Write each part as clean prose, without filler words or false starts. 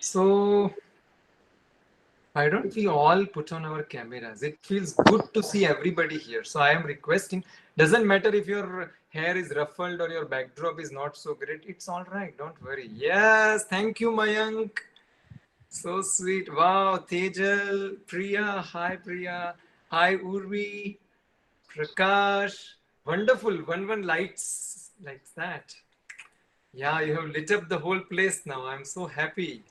So why don't we all put on our cameras? It feels good to see everybody here. So I am requesting, doesn't matter if your hair is ruffled or your backdrop is not so great. It's all right. Don't worry. Yes. Thank you, Mayank. So sweet. Wow. Tejal, Priya. Hi, Priya. Hi, Urvi. Prakash. Wonderful. One lights like that. Yeah, you have lit up the whole place now. I'm so happy.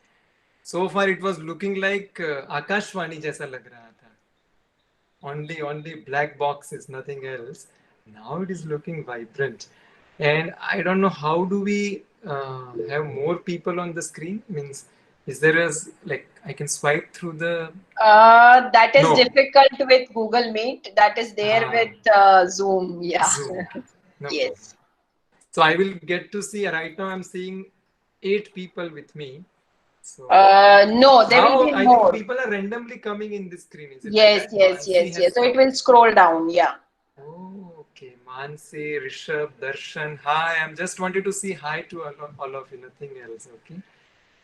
So far it was looking like Akashvani जैसा लग रहा था. Only black boxes, nothing else. Now it is looking vibrant. And I don't know, how do we have more people on the screen? Means, is there a, like, I can swipe through the... That is No. difficult with Google Meet. That is there Ah, with Zoom. Yeah. Zoom. No problem. Yes. So I will get to see, right now I'm seeing 8 people with me. So No, there will how, be I think more. people are randomly coming in this screen. Is it like Yes, that? yes, Mansi yes, yes. has So it come. will scroll down. Yeah. Oh, okay. Mansi, Rishabh, Darshan. Hi. I'm just wanted to say hi to all of you. Nothing else. Okay.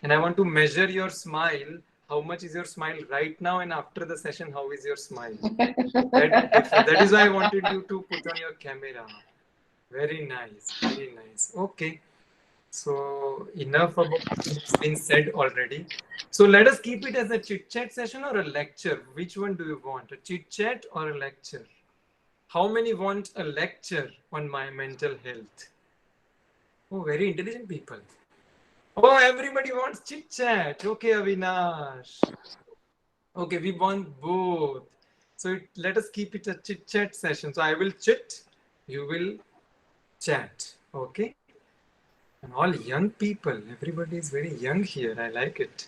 And I want to measure your smile. How much is your smile right now, and after the session, how is your smile? That is why I wanted you to put on your camera. Very nice. Very nice. Okay. So enough about what's been said already. So let us keep it as a chit chat session or a lecture. Which one do you want? A chit chat or a lecture? How many want a lecture on my mental health? Oh, very intelligent people. Oh, everybody wants chit chat. Okay, Avinash. Okay, we want both. So let us keep it a chit chat session. So I will chit, you will chat. Okay. And all young people. Everybody is very young here. I like it.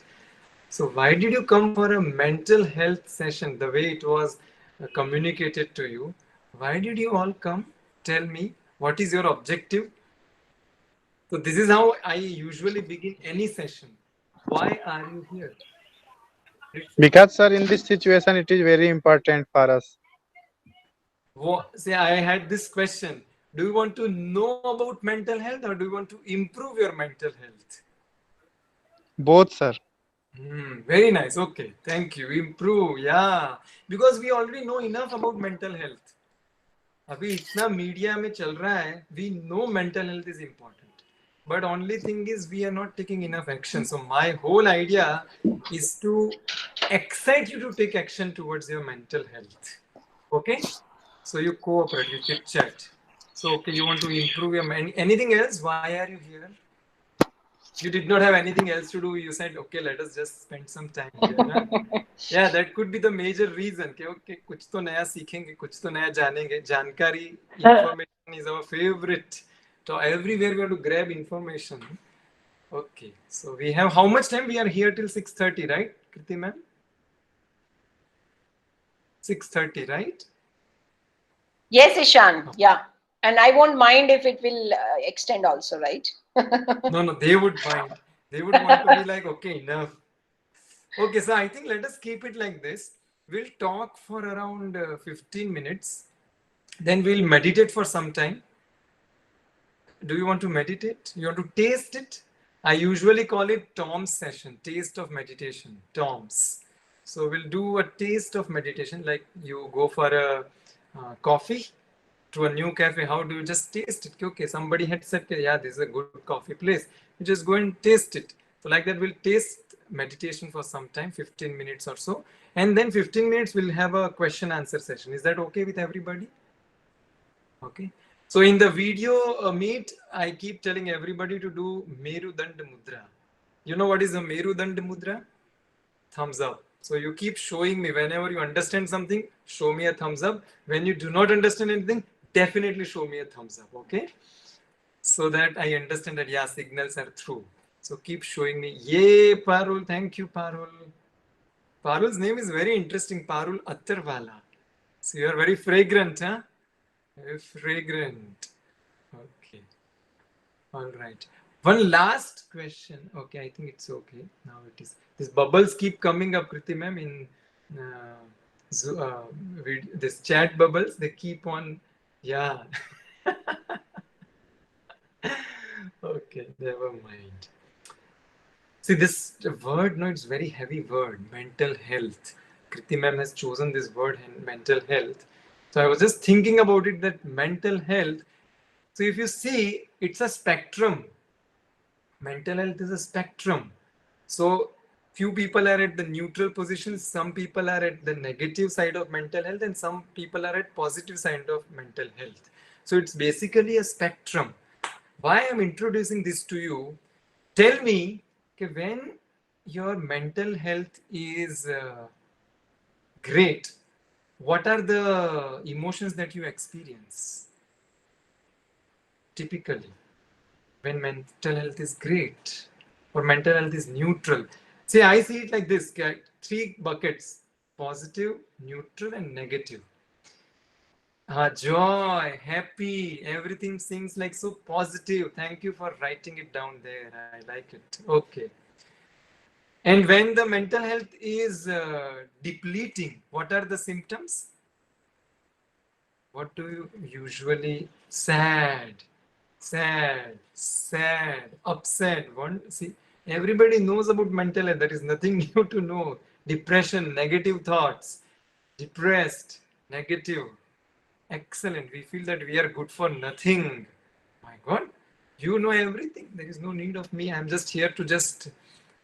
So why did you come for a mental health session the way it was communicated to you? Why did you all come? Tell me, what is your objective? So this is how I usually begin any session. Why are you here? Because, sir, in this situation, it is very important for us. Say, I had this question. Do you want to know about mental health or do you want to improve your mental health? Both, sir. Very nice. Okay. Thank you. Improve. Yeah. Because we already know enough about mental health. अभी इतना media में चल रहा है, we know mental health is important, but only thing is we are not taking enough action. So my whole idea is to excite you to take action towards your mental health. Okay, so you cooperate, you chit chat. So okay, you want to improve your anything else? Why are you here? You did not have anything else to do. You said, okay, let us just spend some time here. Huh? Yeah, that could be the major reason. कि okay, कुछ तो नया सीखेंगे, कुछ तो नया जानेंगे. जानकारी, information is our favorite. So everywhere we have to grab information. Okay, so we have how much time? We are here till 6:30, right, Kriti ma'am? 6:30, right? Yes, Ishan. Yeah. And I won't mind if it will extend also, right? No, they would mind. They would want to be like, okay, enough. Okay, so I think let us keep it like this. We'll talk for around 15 minutes. Then we'll meditate for some time. Do you want to meditate? You want to taste it? I usually call it Tom's session, taste of meditation, Tom's. So we'll do a taste of meditation, like you go for a coffee to a new cafe. How do you just taste it? Okay, somebody had said, yeah, this is a good coffee place. You just go and taste it. So like that, we'll taste meditation for some time, 15 minutes or so. And then 15 minutes, we'll have a question answer session. Is that okay with everybody? Okay. So in the video meet, I keep telling everybody to do Merudand Mudra. You know what is a Merudand Mudra? Thumbs up. So you keep showing me whenever you understand something, show me a thumbs up. When you do not understand anything, definitely show me a thumbs up. Okay. So that I understand that, yeah, signals are through. So keep showing me. Yay, Parul. Thank you, Parul. Parul's name is very interesting. Parul Attarwala. So you are very fragrant, huh? Very fragrant. Okay. All right. One last question. Okay, I think it's okay. Now it is. These bubbles keep coming up, Kriti ma'am, in this chat bubbles. They keep on. Yeah. Okay, never mind. See, this word, no, it's very heavy word, mental health. Kriti ma'am has chosen this word, mental health. So I was just thinking about it, that mental health. So if you see, it's a spectrum. Mental health is a spectrum. So few people are at the neutral position, some people are at the negative side of mental health, and some people are at positive side of mental health. So it's basically a spectrum. Why I'm introducing this to you, tell me, okay, when your mental health is great, what are the emotions that you experience typically when mental health is great or mental health is neutral? See, I see it like this, okay? 3 buckets: positive, neutral, and negative. Joy, happy, everything seems like so positive. Thank you for writing it down there. I like it. Okay. And when the mental health is depleting, what are the symptoms? What do you usually? Sad, sad, upset. One, see, everybody knows about mental health. There is nothing new to know. Depression, negative thoughts, depressed, negative. Excellent. We feel that we are good for nothing. My God, you know everything. There is no need of me. I'm just here to just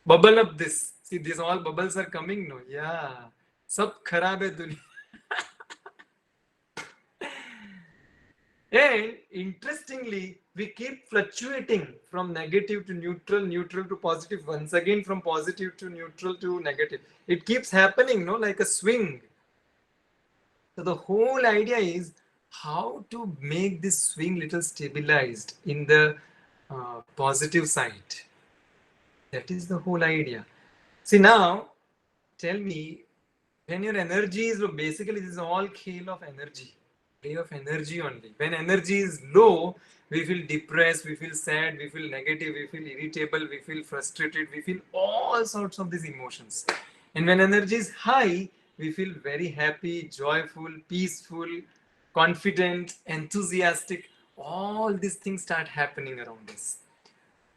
bubble up this. See, these all bubbles are coming. No, yeah. Sab kharab hai dunya. And interestingly, we keep fluctuating from negative to neutral, neutral to positive, once again from positive to neutral to negative. It keeps happening, no, like a swing. So the whole idea is how to make this swing little stabilized in the positive side. That is the whole idea. See, now tell me, when your energy is low, basically this is all khel of energy, play of energy only. When energy is low, we feel depressed, we feel sad, we feel negative, we feel irritable, we feel frustrated, we feel all sorts of these emotions. And when energy is high, we feel very happy, joyful, peaceful, confident, enthusiastic. All these things start happening around us.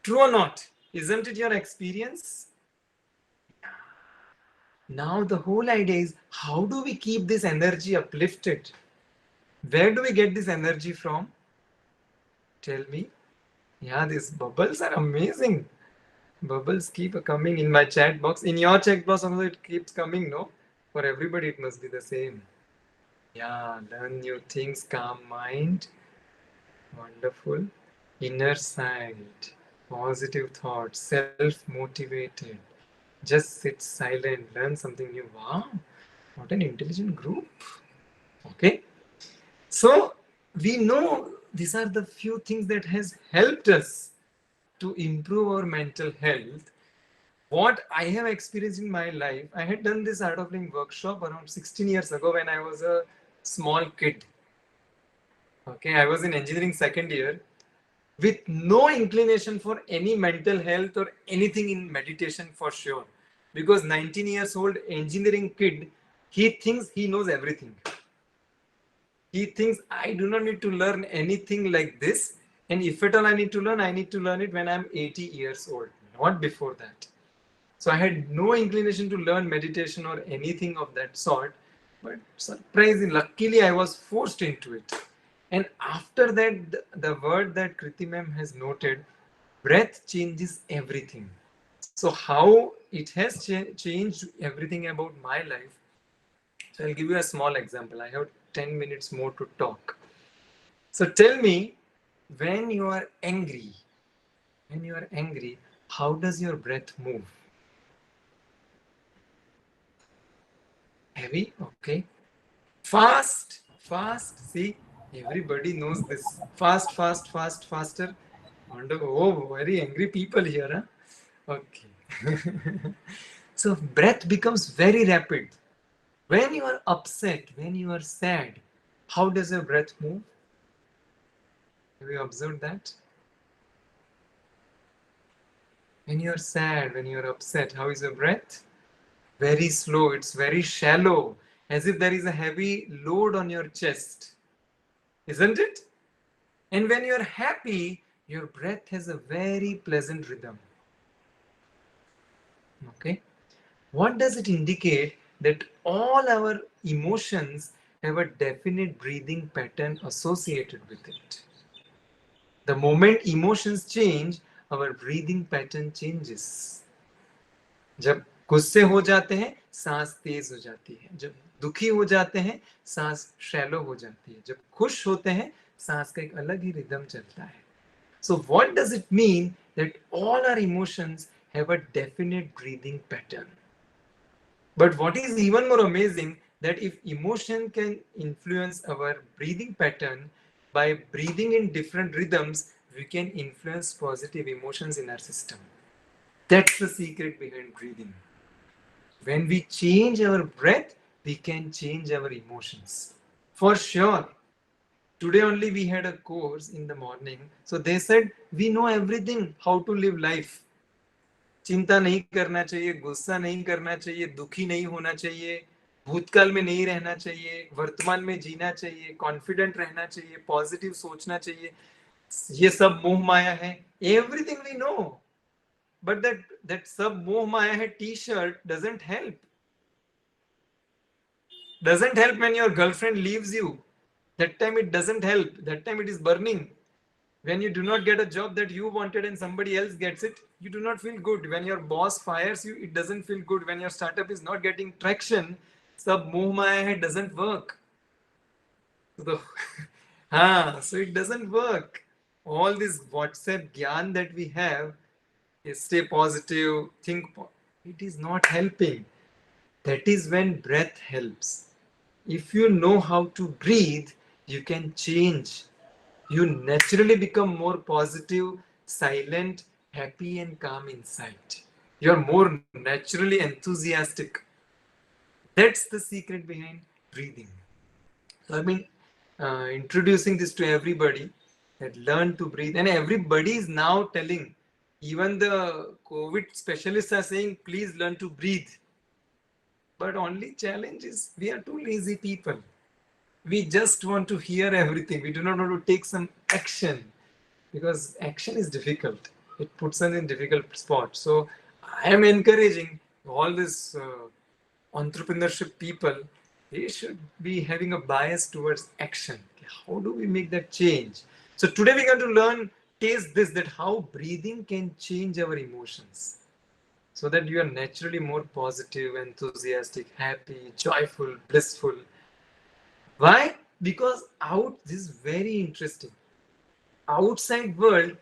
True or not? Isn't it your experience? Now the whole idea is, how do we keep this energy uplifted? Where do we get this energy from? Tell me. Yeah, these bubbles are amazing. Bubbles keep coming in my chat box. In your chat box also it keeps coming, no? For everybody it must be the same. Yeah, learn new things, calm mind. Wonderful. Inner side, positive thoughts, self-motivated. Just sit silent, learn something new. Wow, what an intelligent group. Okay. So we know these are the few things that has helped us to improve our mental health. What I have experienced in my life, I had done this art of living workshop around 16 years ago when I was a small kid. Okay, I was in engineering second year with no inclination for any mental health or anything in meditation for sure. Because 19 years old engineering kid, he thinks he knows everything. He thinks I do not need to learn anything like this. And if at all I need to learn it when I'm 80 years old, not before that. So I had no inclination to learn meditation or anything of that sort. But surprisingly, luckily, I was forced into it. And after that, the word that Kriti ma'am has noted, breath changes everything. So how it has changed everything about my life. So I'll give you a small example. I have 10 minutes more to talk. So tell me, when you are angry, how does your breath move? Heavy, okay. Fast, see, everybody knows this. Faster. Wonder, oh, very angry people here, huh? Okay. So breath becomes very rapid. When you are upset, when you are sad, how does your breath move? Have you observed that? When you are sad, when you are upset, how is your breath? Very slow, it's very shallow, as if there is a heavy load on your chest, isn't it? And when you're happy, your breath has a very pleasant rhythm. Okay. What does it indicate? That all our emotions have a definite breathing pattern associated with it. The moment emotions change, our breathing pattern changes. जब गुस्से हो जाते हैं, सांस तेज हो जाती है. जब दुखी हो जाते हैं, सांस शैलो हो जाती है. जब खुश होते हैं, सांस का एक अलग ही रिदम चलता है. So what does it mean? That all our emotions have a definite breathing pattern. But what is even more amazing, that if emotion can influence our breathing pattern, by breathing in different rhythms, we can influence positive emotions in our system. That's the secret behind breathing. When we change our breath, we can change our emotions. For sure. Today only we had a course in the morning. So they said, we know everything, how to live life. चिंता नहीं करना चाहिए, गुस्सा नहीं करना चाहिए, दुखी नहीं होना चाहिए, भूतकाल में नहीं रहना चाहिए, वर्तमान में जीना चाहिए, कॉन्फिडेंट रहना चाहिए, पॉजिटिव सोचना चाहिए. ये सब मोह माया है. Everything we know, but that सब मोह माया है T shirt doesn't help. Doesn't help when your girlfriend leaves you. That time it doesn't help. That time it is burning. When you do not get a job that you wanted and somebody else gets it, you do not feel good. When your boss fires you, it doesn't feel good. When your startup is not getting traction, sab moh maya hai doesn't work. So, so it doesn't work. All this WhatsApp gyan that we have is stay positive, it is not helping. That is when breath helps. If you know how to breathe, you can change. You naturally become more positive, silent, happy, and calm inside. You're more naturally enthusiastic. That's the secret behind breathing. So I've been introducing this to everybody, that learn to breathe, and everybody is now telling. Even the COVID specialists are saying, please learn to breathe. But only challenge is we are too lazy people. We just want to hear everything. We do not want to take some action, because action is difficult. It puts us in difficult spot. So I am encouraging all this entrepreneurship people. They should be having a bias towards action. How do we make that change? So today we're going to learn, taste this, that how breathing can change our emotions, so that you are naturally more positive, enthusiastic, happy, joyful, blissful. Why? Because this is very interesting. Outside world,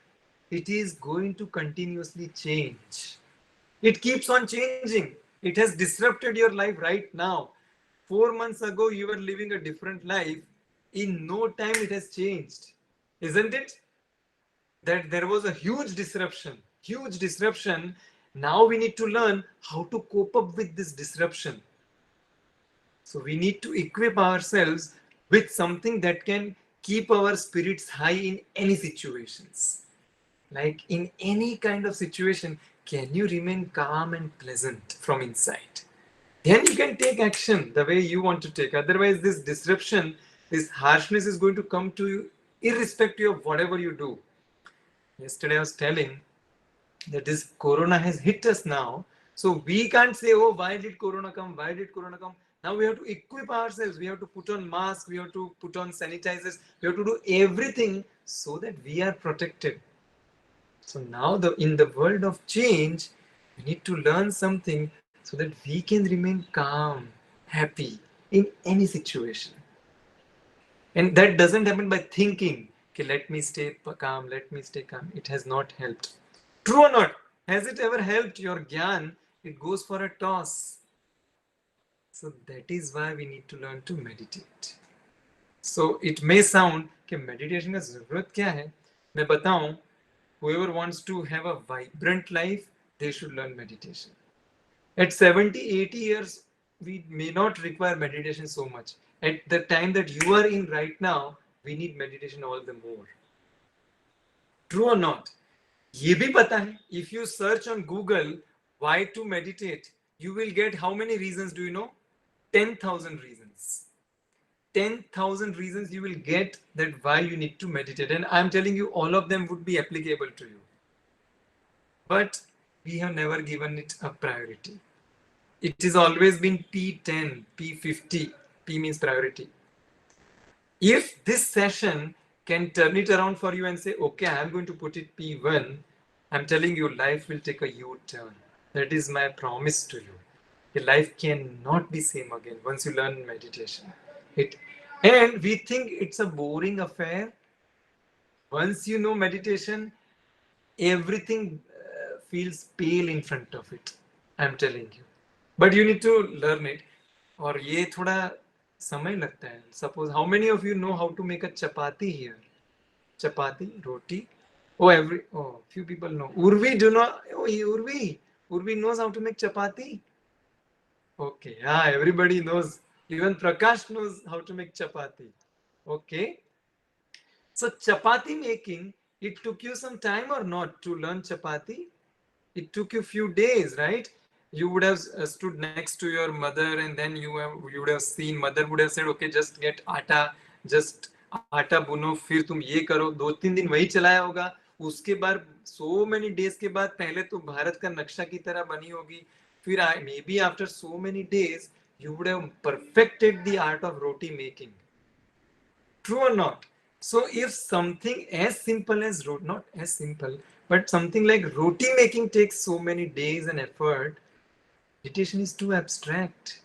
it is going to continuously change. It keeps on changing. It has disrupted your life right now. 4 months ago, you were living a different life. In no time, it has changed. Isn't it? That there was a huge disruption. Huge disruption. Now we need to learn how to cope up with this disruption. So we need to equip ourselves with something that can keep our spirits high in any situations. Like in any kind of situation, can you remain calm and pleasant from inside? Then you can take action the way you want to take. Otherwise, this disruption, this harshness is going to come to you irrespective of whatever you do. Yesterday I was telling that this corona has hit us now. So we can't say, oh, why did corona come? Why did corona come? Now we have to equip ourselves. We have to put on masks. We have to put on sanitizers. We have to do everything so that we are protected. So now in the world of change, we need to learn something so that we can remain calm, happy in any situation. And that doesn't happen by thinking, okay, let me stay calm, let me stay calm. It has not helped. True or not? Has it ever helped your gyan? It goes for a toss. So that is why we need to learn to meditate. So it may sound कि meditation का ज़रूरत क्या है? मैं बताऊं, whoever wants to have a vibrant life, they should learn meditation. At 70, 80 years, we may not require meditation so much. At the time that you are in right now, we need meditation all the more. True or not? ये भी पता है, if you search on Google why to meditate, you will get how many reasons do you know? 10,000 reasons. 10,000 reasons you will get that why you need to meditate. And I'm telling you, all of them would be applicable to you. But we have never given it a priority. It has always been P10, P50. P means priority. If this session can turn it around for you and say, okay, I'm going to put it P1, I'm telling you, life will take a U-turn. That is my promise to you. Your life cannot be same again once you learn meditation. And we think it's a boring affair. Once you know meditation, everything feels pale in front of it. I'm telling you. But you need to learn it. और ये थोड़ा समय लगता है. Suppose how many of you know how to make a chapati here? Chapati, roti. Few people know. Urvi do not. Oh, Urvi knows how to make chapati. Okay, yeah, everybody knows. Even Prakash knows how to make chapati. Okay. So chapati making, it took you some time or not to learn chapati? It took you few days, right? You would have stood next to your mother, and then you would have seen mother would have said, okay, just get atta, just आटा बुनो, फिर तुम ये करो. 2-3 दिन वही चलाया होगा. उसके बाद so many days के बाद पहले तो भारत का नक्शा की तरह बनी होगी. फिर maybe after so many days you would have perfected the art of roti making. True or not? So if something as simple as not as simple, but something like roti making takes so many days and effort, meditation is too abstract.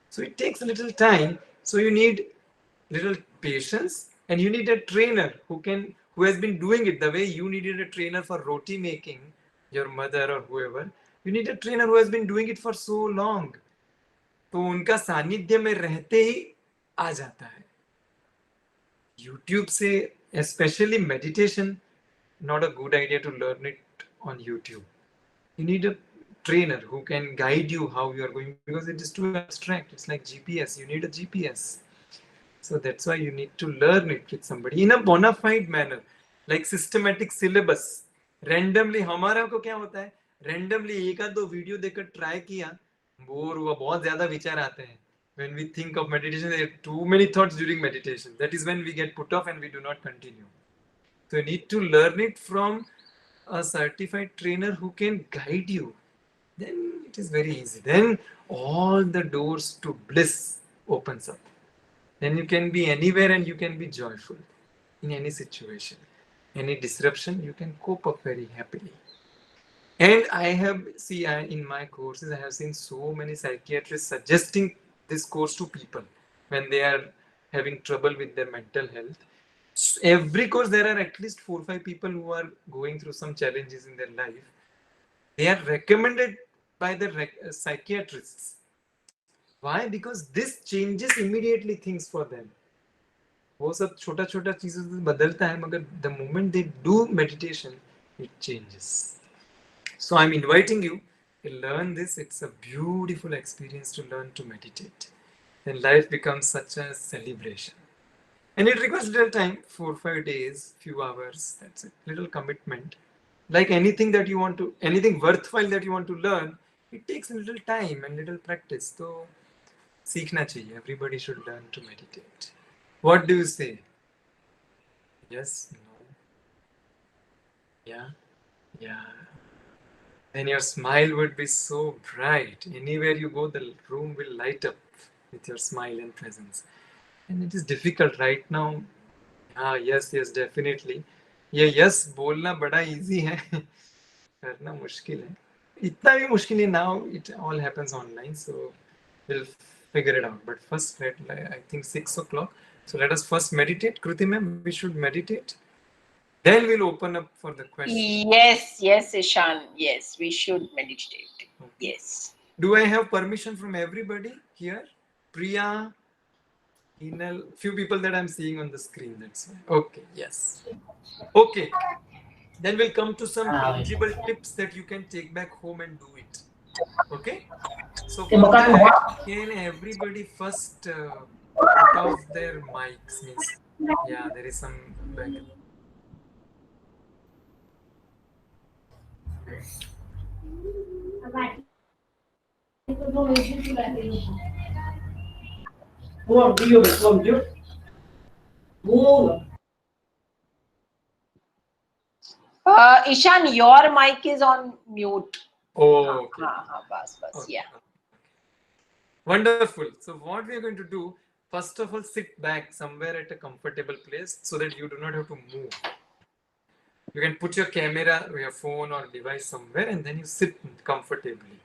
So it takes a little time. So you need little patience, and you need a trainer who has been doing it the way you needed a trainer for roti making, your mother or whoever. You need a trainer who has been doing it for so long. तो उनका सानिध्य में रहते ही आ जाता है. YouTube से, especially meditation, not a good idea to learn it on YouTube. You need a trainer who can guide you how you are going, because it is too abstract. It's like GPS. You need a GPS. So that's why you need to learn it with somebody in a bona fide manner, like systematic syllabus. Randomly, हमारा को क्या होता है? Randomly एक आध दो video देखकर try किया, बोर हुआ, बहुत ज्यादा विचार आते हैं. When we think of meditation, there are too many thoughts during meditation. That is when we get put off and we do not continue. So you need to learn it from a certified trainer who can guide you. Then it is very easy. Then all the doors to bliss opens up. Then you can be anywhere and you can be joyful in any situation. Any disruption, you can cope up very happily. And in my courses, I have seen so many psychiatrists suggesting this course to people when they are having trouble with their mental health. Every course, there are at least 4 or 5 people who are going through some challenges in their life. They are recommended by the psychiatrists. Why? Because this changes immediately things for them. वो सब छोटा छोटा चीजें बदलता है, मगर the moment they do meditation, it changes. So I'm inviting you to learn this. It's a beautiful experience to learn to meditate. Then life becomes such a celebration. And it requires little time, 4 or 5 days, few hours. That's it. Little commitment. Like anything worthwhile that you want to learn, it takes a little time and little practice. So सीखना चाहिए. Everybody should learn to meditate. What do you say? Yes? No? Yeah. Then your smile would be so bright. Anywhere you go, the room will light up with your smile and presence. And it is difficult right now. Yes, definitely. ये yes बोलना बड़ा easy है. करना मुश्किल है. इतना भी मुश्किल है. Now it all happens online, so we'll figure it out. But first, I think 6 o'clock. So let us first meditate. Kruti ma'am, we should meditate. Then we'll open up for the questions. Yes, Ishan. Yes, we should meditate. Okay. Yes. Do I have permission from everybody here? Priya, Hinal, few people that I'm seeing on the screen. That's why. Okay, yes. Okay. Then we'll come to some tangible tips that you can take back home and do it. Okay? So for that, can everybody first put off their mics? Means, yeah, there is some background. Ishan, your mic is on mute. Oh, okay. Bas, Okay. yeah. Wonderful. So what we are going to do, first of all, sit back somewhere at a comfortable place so that you do not have to move. You can put your camera, your phone or device somewhere and then you sit comfortably.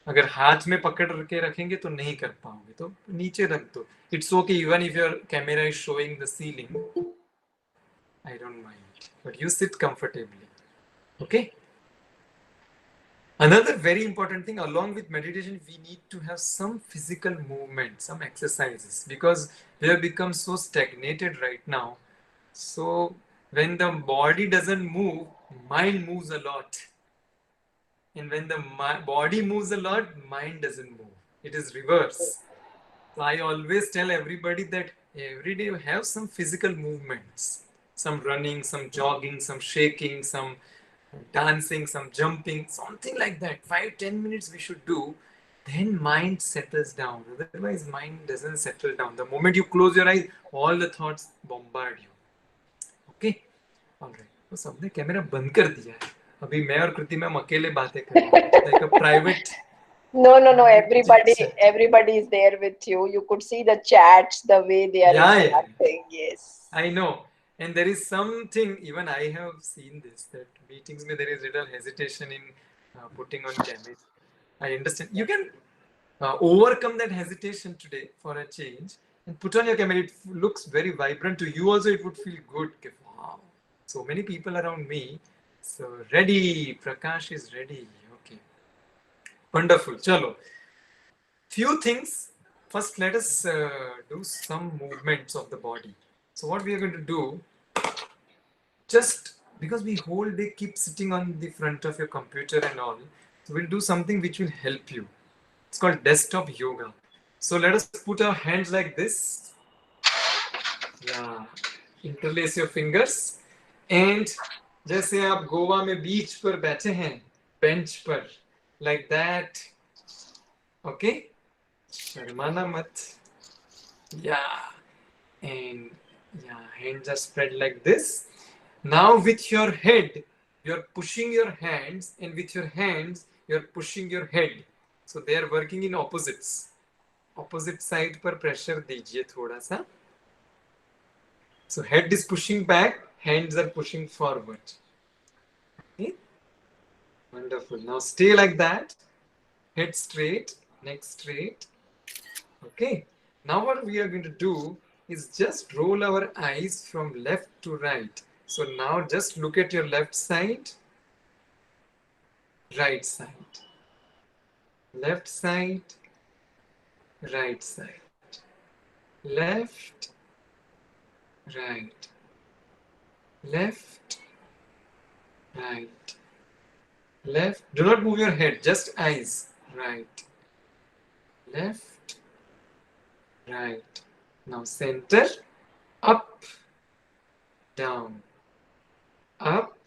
अगर हाथ में पकड़ के रखेंगे तो नहीं कर पाओगे, तो नीचे रख दो. It's okay even if your camera is showing the ceiling. I don't mind. But you sit comfortably. Okay? Another very important thing along with meditation, we need to have some physical movement, some exercises, because we have become so stagnated right now. So when the body doesn't move, mind moves a lot. And when the body moves a lot, mind doesn't move. It is reverse. So I always tell everybody that every day have some physical movements, some running, some jogging, some shaking, some dancing, some jumping, something like that. 5-10 minutes we should do. Then mind settles down. Otherwise, mind doesn't settle down. The moment you close your eyes, all the thoughts bombard you. Okay? All right. तो सबने camera बंद कर दिया है. अभी मैं और कृति ma'am अकेले बातें कर रहे हैं. Like a private. No. Everybody is there with you. You could see the chats, the way they are interacting. Yes. I know. And there is something, even I have seen this, that meetings mein there is little hesitation in putting on camera. I understand. You can overcome that hesitation today for a change and put on your camera. It looks very vibrant to you also. It would feel good. Wow, so many people around me. So ready. Prakash is ready. Okay. Wonderful. Chalo. Few things. First, let us do some movements of the body. So what we are going to do, just because we whole day keep sitting on the front of your computer and all, so we'll do something which will help you. It's called desktop yoga. So let us put our hands like this. Yeah. Interlace your fingers. And जैसे आप गोवा में बीच पर बैठे हैं, bench पर, like that. Okay? शर्माना मत. Yeah. And yeah, hands are spread like this. Now with your head, you're pushing your hands, and with your hands, you're pushing your head. So they are working in opposites. Opposite side पर pressure दीजिए थोड़ा सा. So head is pushing back, hands are pushing forward. Okay? Wonderful. Now stay like that. Head straight, neck straight. Okay. Now what we are going to do is just roll our eyes from left to right. So now just look at your left side, right side, left side, right side, left, right, left, right, left. Do not move your head, just eyes. Right, left, right. Now center, up, down, up,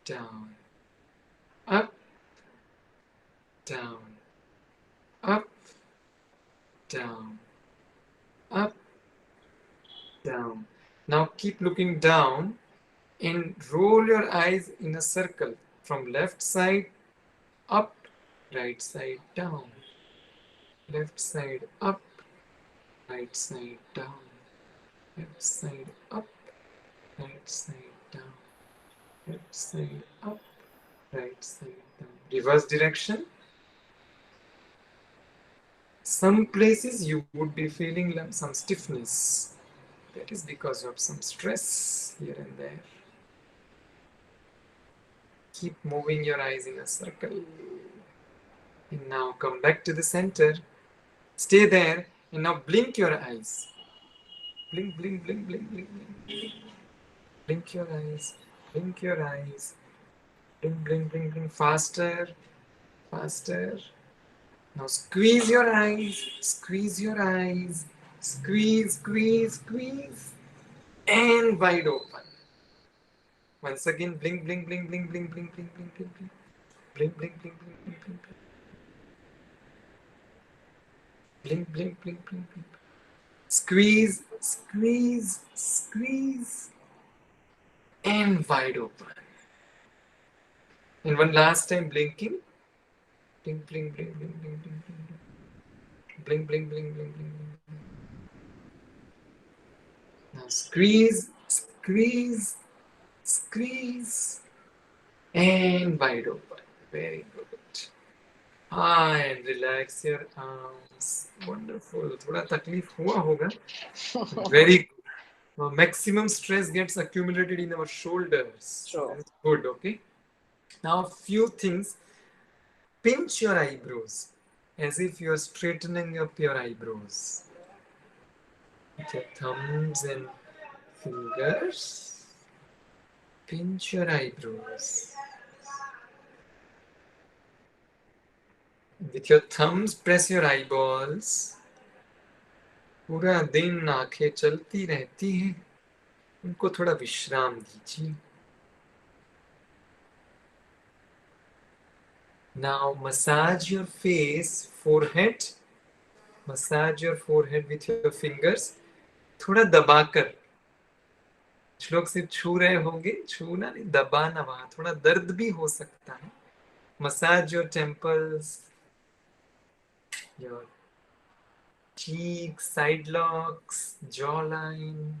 down, up, down, up, down, up, down. Now keep looking down and roll your eyes in a circle from left side up, right side down, left side up, right side down, left side up, right side down, left side up, right side down. Reverse direction. Some places you would be feeling like some stiffness. That is because of some stress here and there. Keep moving your eyes in a circle. And now come back to the center. Stay there and now blink your eyes. Blink, blink, blink, blink, blink, blink. Blink your eyes. Blink your eyes. Blink, blink, blink, blink. Faster. Faster. Now squeeze your eyes. Squeeze your eyes. Squeeze, squeeze, squeeze. And wide open. Once again, blink, blink, blink, blink, blink, blink, blink, blink, blink, blink. Blink, blink, blink, blink, blink, blink, blink. Blink, blink, blink, blink, blink. Squeeze, squeeze, squeeze. and wide open. And one last time, blinking. Blink, blink, blink, blink, blink, blink, blink, blink, blink, blink, blink, blink. Now squeeze, squeeze, squeeze, and wide open. Very good. And relax your arms. Wonderful. थोड़ा तकलीफ हुआ होगा. Very good. Maximum stress gets accumulated in our shoulders. True. That's good. Okay. Now, few things. Pinch your eyebrows as if you are straightening up your eyebrows. With your thumbs and fingers. Pinch your eyebrows. With your thumbs, press your eyeballs. पूरा दिन आंखें चलती रहती हैं, उनको थोड़ा विश्राम दीजिए. Now massage your face, forehead. Massage your forehead with your fingers. थोड़ा दबाकर. कुछ लोग सिर्फ छू रहे होंगे, छूना नहीं, दबाना. वहां थोड़ा दर्द भी हो सकता है. Massage your temples, your cheeks, side locks, jawline.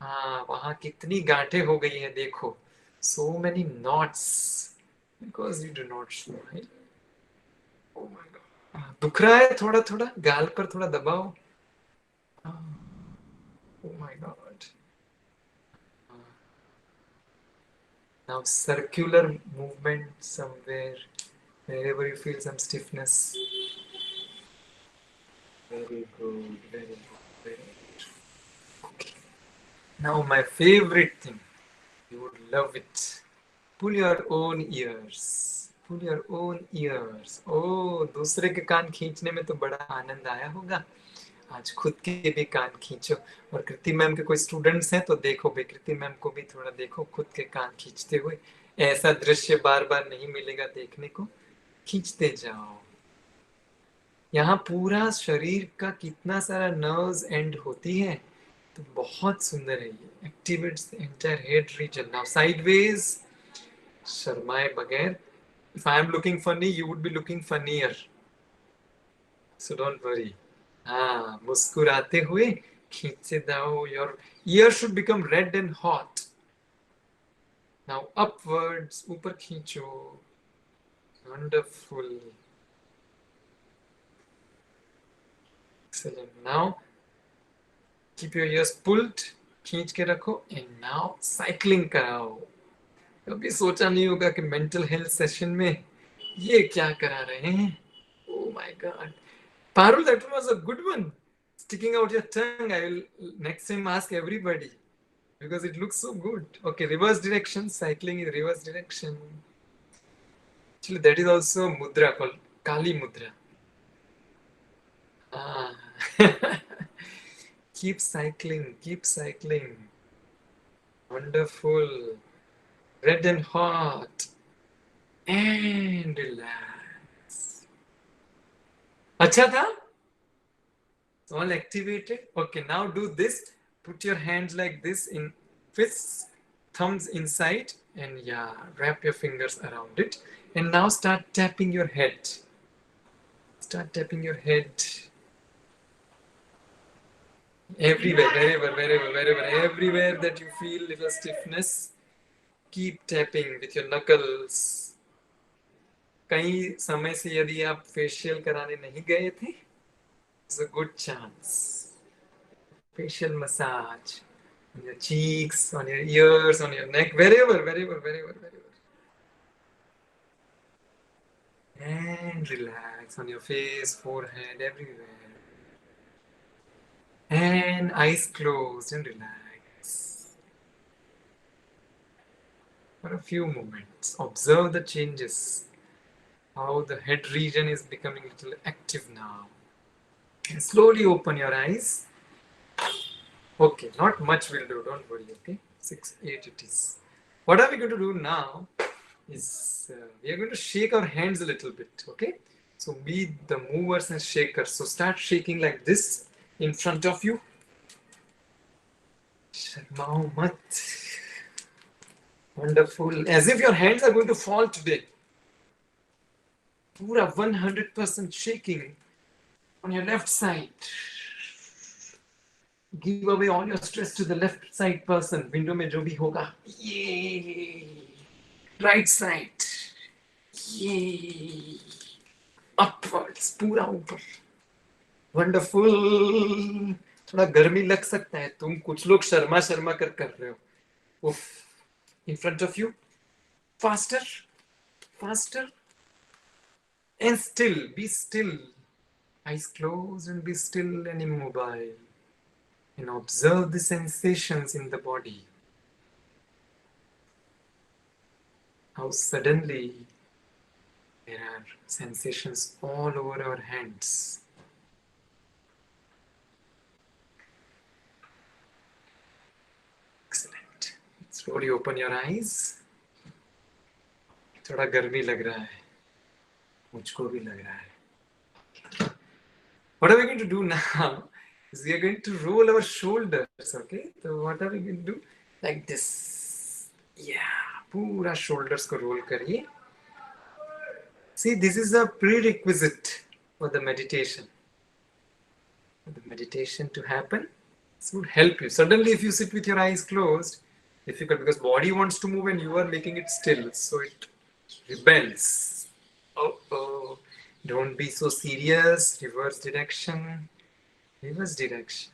हाँ, वहां कितनी गांठें हो गई हैं देखो. So many knots because you do not smile. Oh my God. दुख रहा है थोड़ा थोड़ा, गाल पर थोड़ा दबाओ. Oh my God. Now circular movement somewhere, wherever you feel some stiffness. Very good, very good, very good. Okay. Now my favorite thing, you would love it. Pull your own ears. Pull your own ears. Oh, दूसरे के कान खींचने में तो बड़ा आनंद आया होगा. आज खुद के भी कान खींचो. और कृति मैम के कोई स्टूडेंट्स हैं तो देखो भाई, कृति मैम को भी थोड़ा देखो खुद के कान खींचते हुए. ऐसा दृश्य बार बार नहीं मिलेगा देखने को. खींचते जाओ. यहाँ पूरा शरीर का कितना सारा नर्व्स एंड होती है, तो बहुत सुंदर है ये. Activates the entire head region. Now sideways, शर्माए बगैर. If I am looking funny, you would be looking funnier. So don't worry. हाँ, मुस्कुराते हुए खींचते जाओ. Your ear should become red and hot. Now upwards, ऊपर खींचो. Wonderful. Excellent. Now keep your ears pulled. खींच के रखो. And now cycling कराओ. कभी सोचा नहीं होगा कि मेंटल हेल्थ सेशन में ये क्या करा रहे हैं. Oh my God. Parul, that was a good one. Sticking out your tongue. I will next time ask everybody because it looks so good. Okay, reverse direction. Cycling in reverse direction. Actually, that is also mudra called Kali Mudra. Ah. Keep cycling. Keep cycling. Wonderful. Red and hot. And relax. अच्छा था? It's all activated. Okay, now do this. Put your hands like this in fists, thumbs inside, and yeah, wrap your fingers around it. And now start tapping your head. Start tapping your head. Everywhere, wherever, everywhere that you feel little stiffness, keep tapping with your knuckles. कई समय से यदि आप facial कराने नहीं गए थे, it's a good chance. Facial massage on your cheeks, on your ears, on your neck, wherever. And relax on your face, forehead, everywhere. And eyes closed and relax. For a few moments, observe the changes. How the head region is becoming a little active now. And slowly open your eyes. Okay, not much will do, don't worry, okay? 6, 8 it is. What are we going to do now is we are going to shake our hands a little bit, okay? So be the movers and shakers. So start shaking like this in front of you. Sharmao mat. Wonderful. As if your hands are going to fall today. Pura 100% shaking on your left side. Give away all your stress to the left side person. Window में जो भी होगा. Yay. Right side. Yay. Upwards. पूरा ऊपर. Wonderful. थोड़ा गर्मी लग सकता है. तुम कुछ लोग शर्मा शर्मा कर रहे हो. Oof. In front of you. Faster. Faster. And still. Be still. Eyes closed and be still and immobile. And observe the sensations in the body. How suddenly there are sensations all over our hands. Excellent. Slowly open your eyes. थोड़ा गर्मी लग रहा है. मुझको भी लग रहा है. What are we going to do now? Is we are going to roll our shoulders, okay? So what are we going to do? Like this. Yeah, पूरा shoulders को roll करिए. See, this is a prerequisite for the meditation. For the meditation to happen, this would help you. Suddenly, if you sit with your eyes closed, difficult because body wants to move and you are making it still, so it rebels. Oh, don't be so serious. Reverse direction. Reverse direction.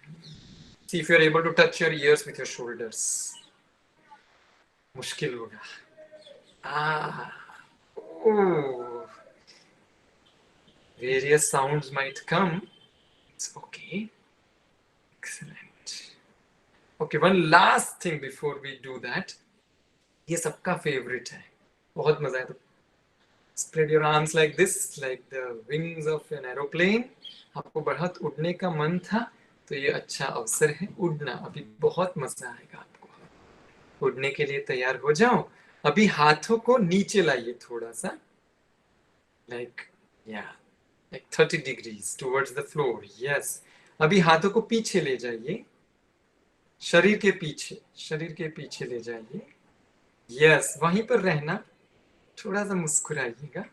See if you are able to touch your ears with your shoulders. मुश्किल होगा. Oh. Various sounds might come. It's okay. Excellent. Okay, one last thing before we do that. ये सबका favorite है. बहुत मजा है. Spread your arms like this, like the wings of an aeroplane. आपको बहुत उड़ने का मन था, तो ये अच्छा अवसर है उड़ना. अभी बहुत मजा आएगा आपको. उड़ने के लिए तैयार हो जाओ. अभी हाथों को नीचे लाइए थोड़ा सा. Like 30 degrees towards the floor. Yes. अभी हाथों को पीछे ले जाइए. शरीर के पीछे ले जाइए. Yes. वहीं पर रहना. थोड़ा सा मुस्कुराइएगा.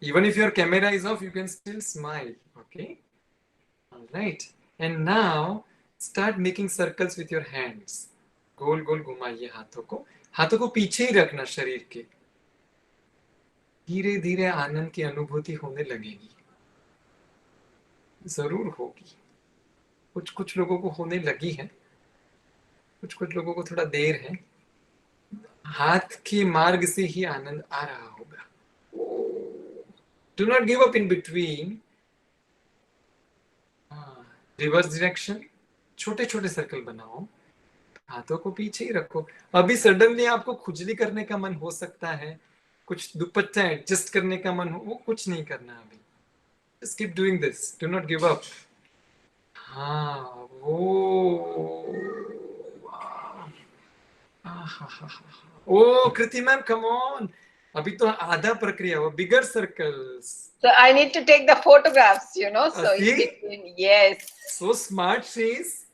Even if your camera is off, you can still smile. Okay? All right. And now, start making circles with your hands. गोल गोल घुमाइए हाथों को. हाथों को पीछे ही रखना शरीर के. धीरे धीरे आनंद की अनुभूति होने लगेगी. जरूर होगी. कुछ लोगों को होने लगी है. कुछ लोगों को थोड़ा देर है. हाथ के मार्ग से ही आनंद आ रहा होगा. Do not give up in between. Reverse direction. छोटे छोटे सर्कल बनाओ. हाथों को पीछे ही रखो. अभी सडनली आपको खुजली करने का मन हो सकता है. कुछ दुपट्टा एडजस्ट करने का मन हो. वो कुछ नहीं करना अभी. Just keep doing this. Do not give up. हाँ वो. Oh, Kriti ma'am, come on. अभी तो आधा प्रक्रिया हुआ. Bigger circles. So I need to take the photographs, So in see? between, yes. So smart she is.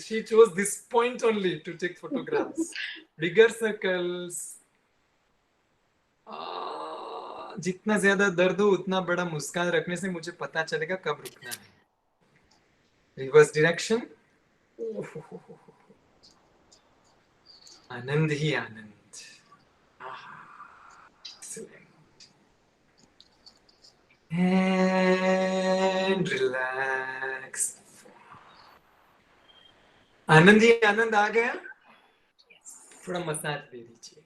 She chose this point only to take photographs. Bigger circles. जितना ज्यादा दर्द हो उतना बड़ा मुस्कान रखने से मुझे पता चलेगा कब रुकना है. Reverse direction. Anand he Anand. And relax. आनंद ही आनंद आ गया. थोड़ा मसाज दे दीजिए.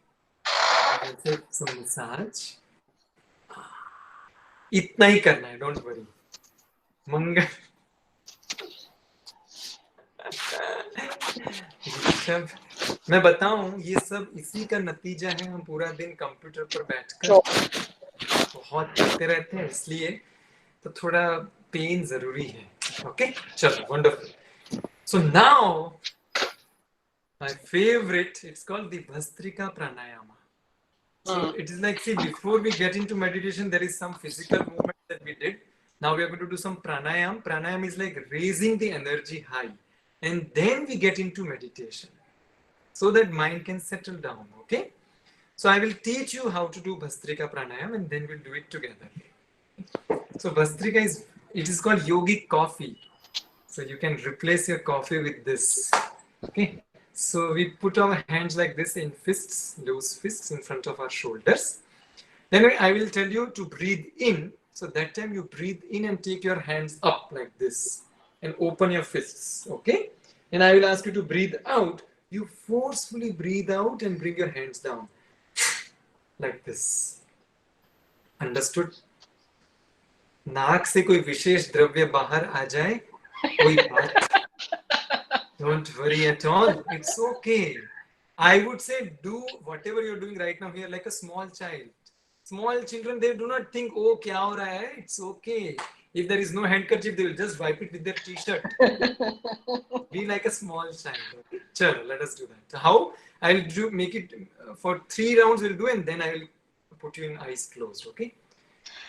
मसाज इतना ही करना है. Don't worry. मंगल. मैं बताऊं ये सब इसी का नतीजा है. हम पूरा दिन कंप्यूटर पर बैठकर बहुत करते रहते हैं, इसलिए तो थोड़ा पेन जरूरी है. ओके चलो. Wonderful. So now my favourite, it's called the bhastrika pranayama. So it is like, see, before we get into meditation, there is some physical movement that we did. Now we are going to do some pranayam. Pranayam is like raising the energy high, and then we get into meditation. so that mind can settle down. Okay. So I will teach you how to do Bhastrika Pranayam and then we'll do it together. So Bhastrika is called yogic coffee. So you can replace your coffee with this. Okay. So we put our hands like this in fists, loose fists in front of our shoulders. Then I will tell you to breathe in. So that time you breathe in and take your hands up like this and open your fists. Okay. And I will ask you to breathe out. You forcefully breathe out and bring your hands down like this. Understood? नाक से कोई विशेष द्रव्य बाहर आ जाए कोई बात don't worry at all, it's okay. I would say do whatever you're doing right now here like a small child. Small children, they do not think, oh kya ho raha hai, it's okay. If there is no handkerchief, they will just wipe it with their t-shirt. Be like a small child. Okay? Chalo, let us do that. How? I'll make it for 3 rounds we'll do and then I will put you in eyes closed. Okay?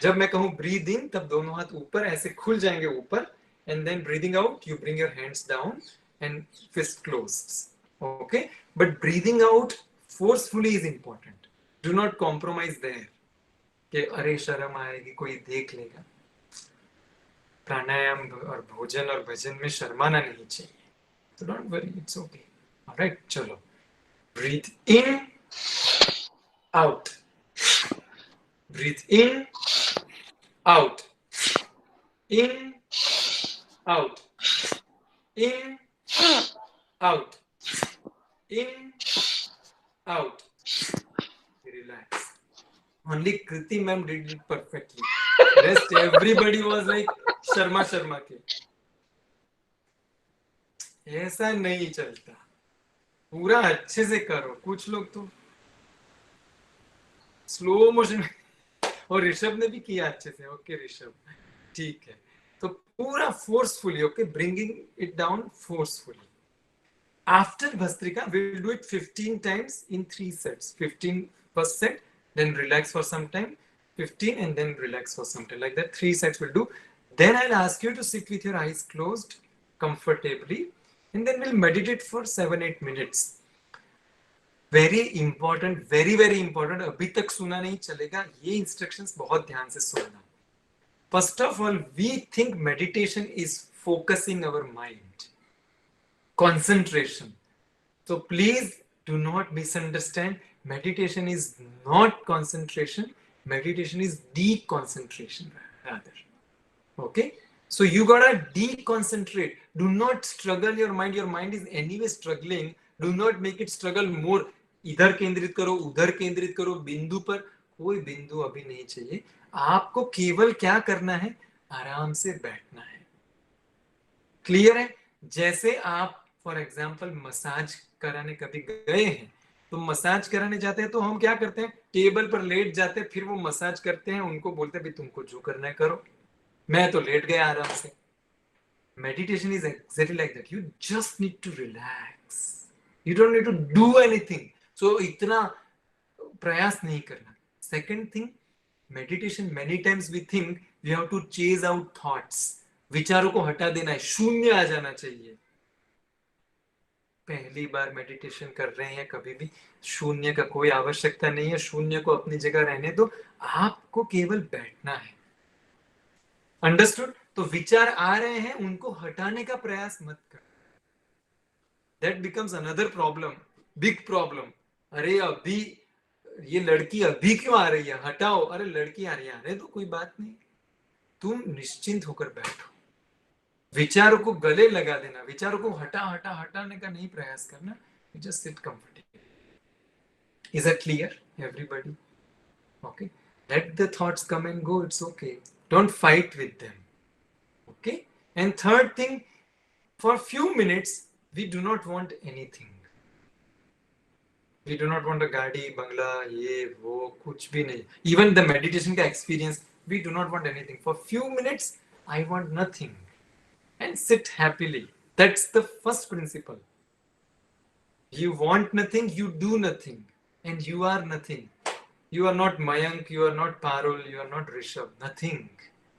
जब मैं कहूँ breathe in, तब दोनों हाथ ऊपर ऐसे खुल जाएंगे ऊपर, and then breathing out, you bring your hands down and fist closed. Okay? But breathing out forcefully is important. Do not compromise there. कि अरे शर्म आएगी, कोई देख लेगा. प्राणायाम और भोजन और भजन में शर्माना नहीं चाहिए. So don't worry, it's okay. All right, चलो. Breathe in, out. Breathe in, out. In, out. In, out. In, out. Relax. Only Kriti ma'am did it perfectly. Rest everybody was like Sharma Sharma के. ऐसा नहीं चलता. पूरा अच्छे से करो. कुछ लोग तो स्लो मोशन और ऋषभ ने भी किया अच्छे से. ओके ऋषभ, ठीक है. तो पूरा forcefully. Okay, bringing it down forcefully. After Bhastrika, we will do it 15 times in 3 sets. 15 first set, then relax for some time. 15 and then relax for some time. Like that, 3 sets we'll do. Then I'll ask you to sit with your eyes closed comfortably. And then we'll meditate for 7-8 minutes. Very important, very, very important. अभी तक सुना नहीं चलेगा. ये instructions बहुत ध्यान से सुनना. First of all, we think meditation is focusing our mind. Concentration. So please do not misunderstand. Meditation is not concentration. Meditation is deconcentration rather. Okay? So you gotta deconcentrate. Do not struggle your mind. Your mind is anyway struggling. Do not make it struggle more. इधर केंद्रित करो, उधर केंद्रित करो, बिंदु पर. कोई बिंदु अभी नहीं चाहिए. आपको केवल क्या करना है? आराम से बैठना है. क्लियर है? जैसे आप फॉर एग्जाम्पल मसाज कराने कभी गए हैं, तो मसाज कराने जाते हैं तो हम क्या करते हैं? टेबल पर लेट जाते हैं, फिर वो मसाज करते हैं, उनको बोलते हैं भी तुमको जो करना है करो. मैं तो लेट गया आराम से. Meditation is exactly like that. You just need to relax. You don't need to do anything. So इतना प्रयास नहीं करना. Second thing, meditation many times we think we have to chase out thoughts. विचारों को हटा देना है, शून्य आ जाना चाहिए. पहली बार मेडिटेशन कर रहे हैं, कभी भी शून्य का कोई आवश्यकता नहीं है. शून्य को अपनी जगह रहने दो. आपको केवल बैठना है. अंडरस्टूड? तो विचार आ रहे हैं, उनको हटाने का प्रयास मत कर. That becomes another problem, big problem. अरे अभी ये लड़की अभी क्यों आ रही है? हटाओ. अरे लड़की आ रही है, आने दो, कोई बात नहीं. तुम निश्चिंत होकर बैठो. विचारों को गले लगा देना, विचारों को हटाने का नहीं प्रयास करना. You just sit comfortably. Is that clear, everybody? Okay. Let the thoughts come and go. It's okay. Don't fight with them. Okay. And third thing, for few minutes, we do not want anything. We do not want a गाड़ी, बंगला, ये वो, कुछ भी नहीं. Even the meditation का experience, we do not want anything. For few minutes, I want nothing. And sit happily. That's the first principle. You want nothing, you do nothing. And you are nothing. You are not Mayank, you are not Parul, you are not Rishabh. Nothing.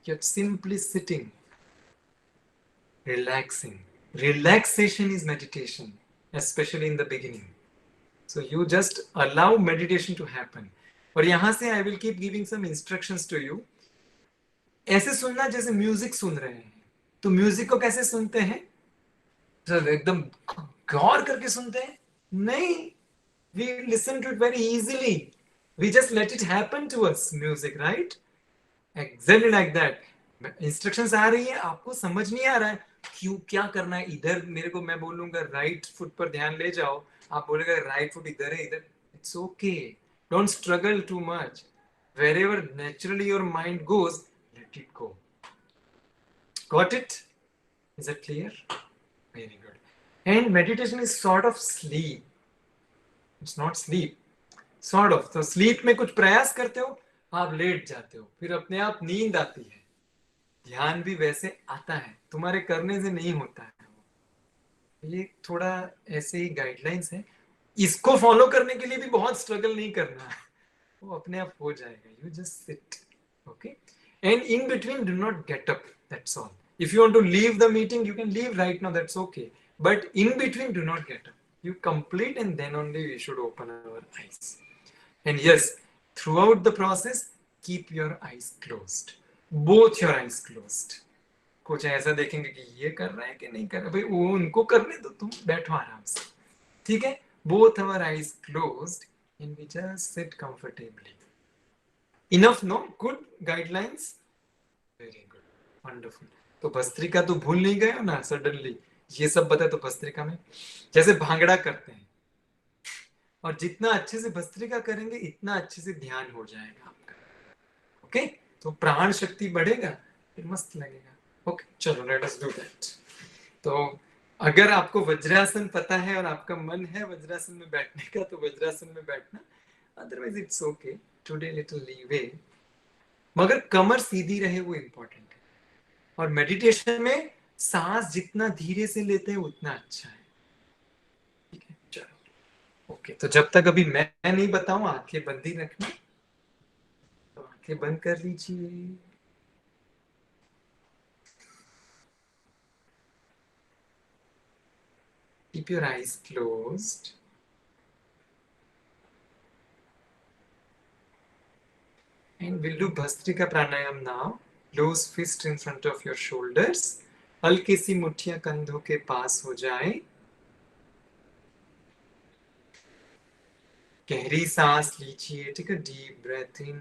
You're simply sitting. Relaxing. Relaxation is meditation, especially in the beginning. So you just allow meditation to happen. और यहाँ से I will keep giving some instructions to you. ऐसे सुनना जैसे music सुन रहे हैं. तो music को कैसे सुनते हैं? तो एकदम गौर करके सुनते हैं? नहीं. We listen to it very easily. We just let it happen to us, music, right? Exactly like that. Instructions आ रही है, आपको समझ नहीं आ रहा है क्यों, क्या करना है. इधर मेरे को, मैं बोलूंगा राइट फुट पर ध्यान ले जाओ, आप बोलेगा राइट फुट इधर है, इधर. It's okay. Don't struggle too much. wherever naturally your mind goes, let it go. Got it? Is that clear? Very good. And meditation is sort of sleep. It's not sleep. Sort of. तो sleep में कुछ प्रयास करते हो, आप late जाते हो, फिर अपने आप नींद आती है. ध्यान भी वैसे आता है, तुम्हारे करने से नहीं होता है. ये थोड़ा ऐसे ही गाइडलाइंस है. इसको फॉलो करने के लिए भी बहुत स्ट्रगल नहीं करना है, वो अपने आप हो जाएगा. You just sit. Okay. And in between do not get up. That's all. If you want to leave the meeting you can leave right now, that's okay. But in between do not get up. You complete and then only we should open our eyes. And yes, throughout the process, keep your eyes closed. Both your eyes closed. कुछ ऐसा देखेंगे कि ये कर रहा है कि नहीं कर रहा, भाई वो उनको करने दो, तुम बैठो आराम से. ठीक है. Both our eyes closed and we just sit comfortably. Enough, no? Good guidelines? Very good. Wonderful. तो भस्त्रिका तो भूल नहीं गए हो ना सडनली. ये सब बताए तो भस्त्रिका में जैसे भांगड़ा करते हैं, और जितना अच्छे से भस्त्रिका करेंगे इतना अच्छे से ध्यान हो जाएगा आपका. ओके. तो प्राण शक्ति बढ़ेगा, फिर मस्त लगेगा. ओके. चलो लेट अस डू दैट. तो अगर आपको वज्रासन पता है और आपका मन है वज्रासन में बैठने का, तो वज्रासन में बैठना. Otherwise it's okay. Today little leeway. मगर कमर सीधी रहे वो इंपॉर्टेंट है. और मेडिटेशन में सांस जितना धीरे से लेते हैं उतना अच्छा है. ठीक है. चलो. ओके. तो जब तक अभी मैं नहीं बताऊं, आंखें बंद ही रखना. तो आंखें बंद कर लीजिए. Keep your eyes closed. And we'll do Bhastrika Pranayam now. Close fist in front of your shoulders. हल्की सी मुट्ठियां कंधों के पास हो जाए. गहरी सांस लीजिए. Take a deep breath in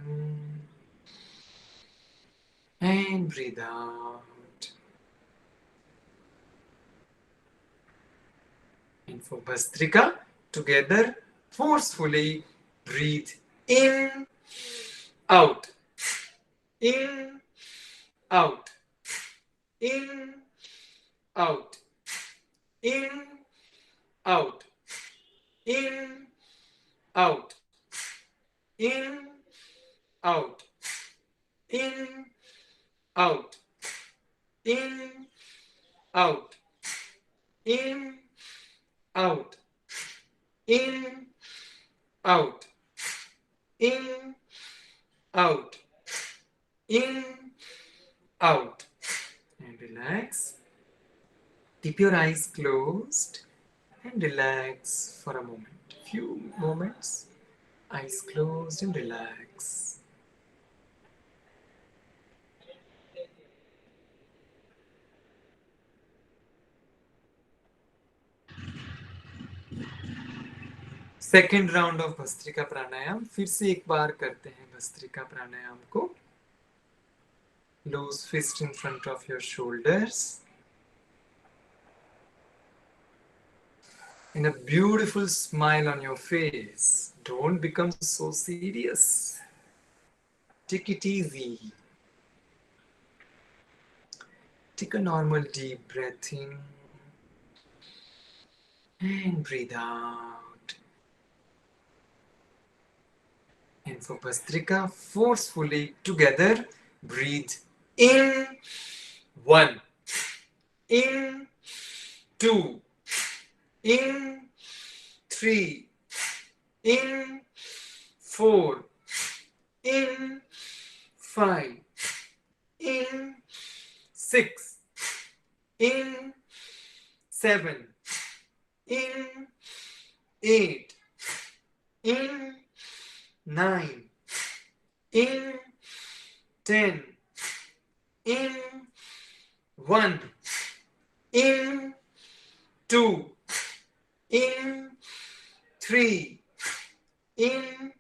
and breathe out. And for Bhastrika, together, forcefully breathe in, out, in, out, in, out, in, out, in, out, in, out, in, out, in, out, in, out, in, out, in, out, in, out. And relax. Keep your eyes closed and relax for a moment. Few moments. Eyes closed and relax. Second round of bhastrika pranayama. फिर से एक बार करते हैं भस्त्रिका प्राणायाम को. Loose fist in front of your shoulders. And a beautiful smile on your face. Don't become so serious. Take it easy. Take a normal deep breath in. And breathe out. And for Bhastrika, forcefully together, breathe in, 1, in, 2, in, 3, in, 4, in, 5, in, 6, in, 7, in, 8, in 9, in 10, in 1, in 2, in 3, in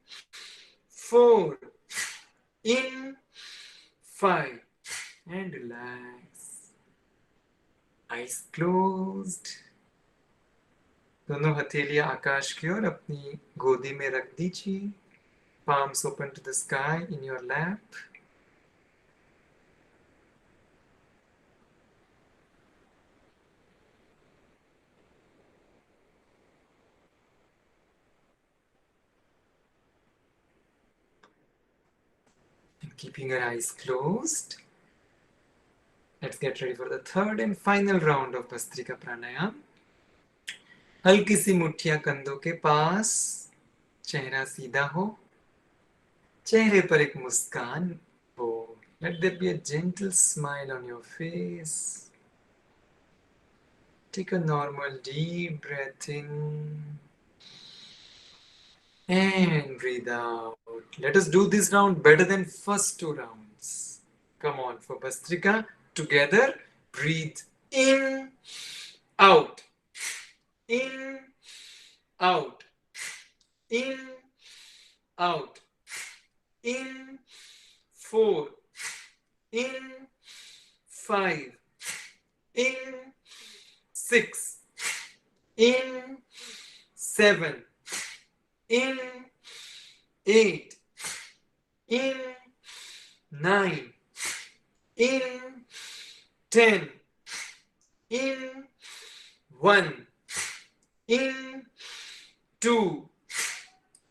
4, in 5, and relax. Eyes closed. दोनों हथेलियां आकाश की ओर अपनी गोदी में रख दीजिए. Palms open to the sky in your lap. And keeping your eyes closed, let's get ready for the third and final round of Bhastrika Pranayam. हल्की सी मुट्ठियां कंधों के पास, चेहरा सीधा हो, चेहरे पर एक मुस्कान हो. Let there be a gentle smile on your face. Take a normal deep breath in and breathe out. Let us do this round better than first two rounds. Come on, for Bhastrika, together, breathe in, out, in, out, in, out, in, 4, in, 5, in, 6, in, 7, in, 8, in, 9, in, 10, in, 1, in, 2,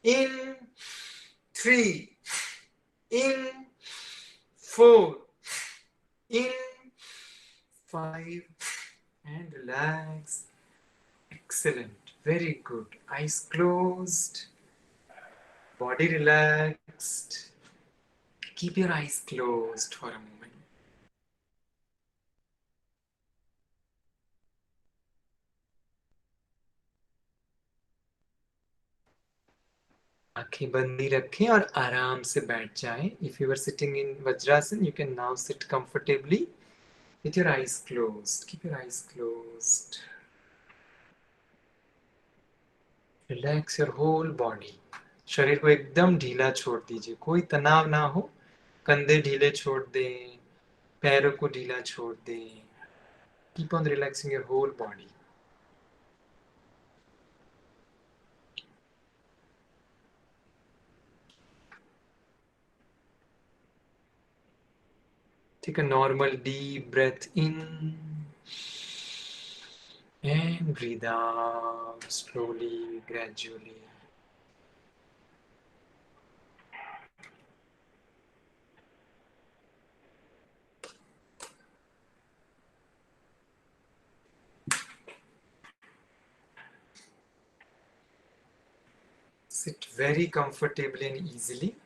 in, 3, in, 4, in, 5, and relax. Excellent. Very good. Eyes closed. Body relaxed. Keep your eyes closed for a moment. आंखें बंद ही रखें और आराम से बैठ जाएं. If you were sitting in Vajrasan, you can now sit comfortably with your eyes closed. Keep your eyes closed. Relax your whole body. शरीर को एकदम ढीला छोड़ दीजिए. कोई तनाव ना हो. कंधे ढीले छोड़ दें. पैरों को ढीला छोड़ दें. Keep on relaxing your whole body. Take a normal deep breath in and breathe out slowly, gradually. Sit very comfortably and easily.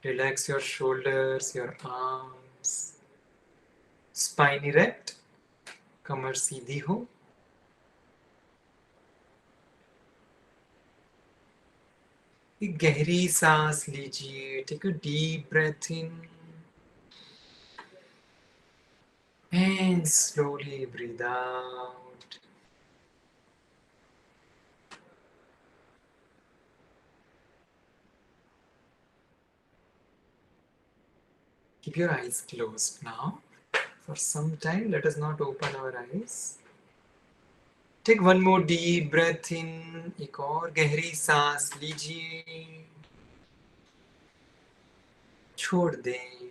Relax your shoulders, your arms. Spine erect. कमर सीधी हो. एक गहरी सांस लीजिए. Take a deep breath in and slowly breathe out. Keep your eyes closed now. For some time, let us not open our eyes. Take one more deep breath in. एक और गहरी सांस लीजिए. छोड़ दें.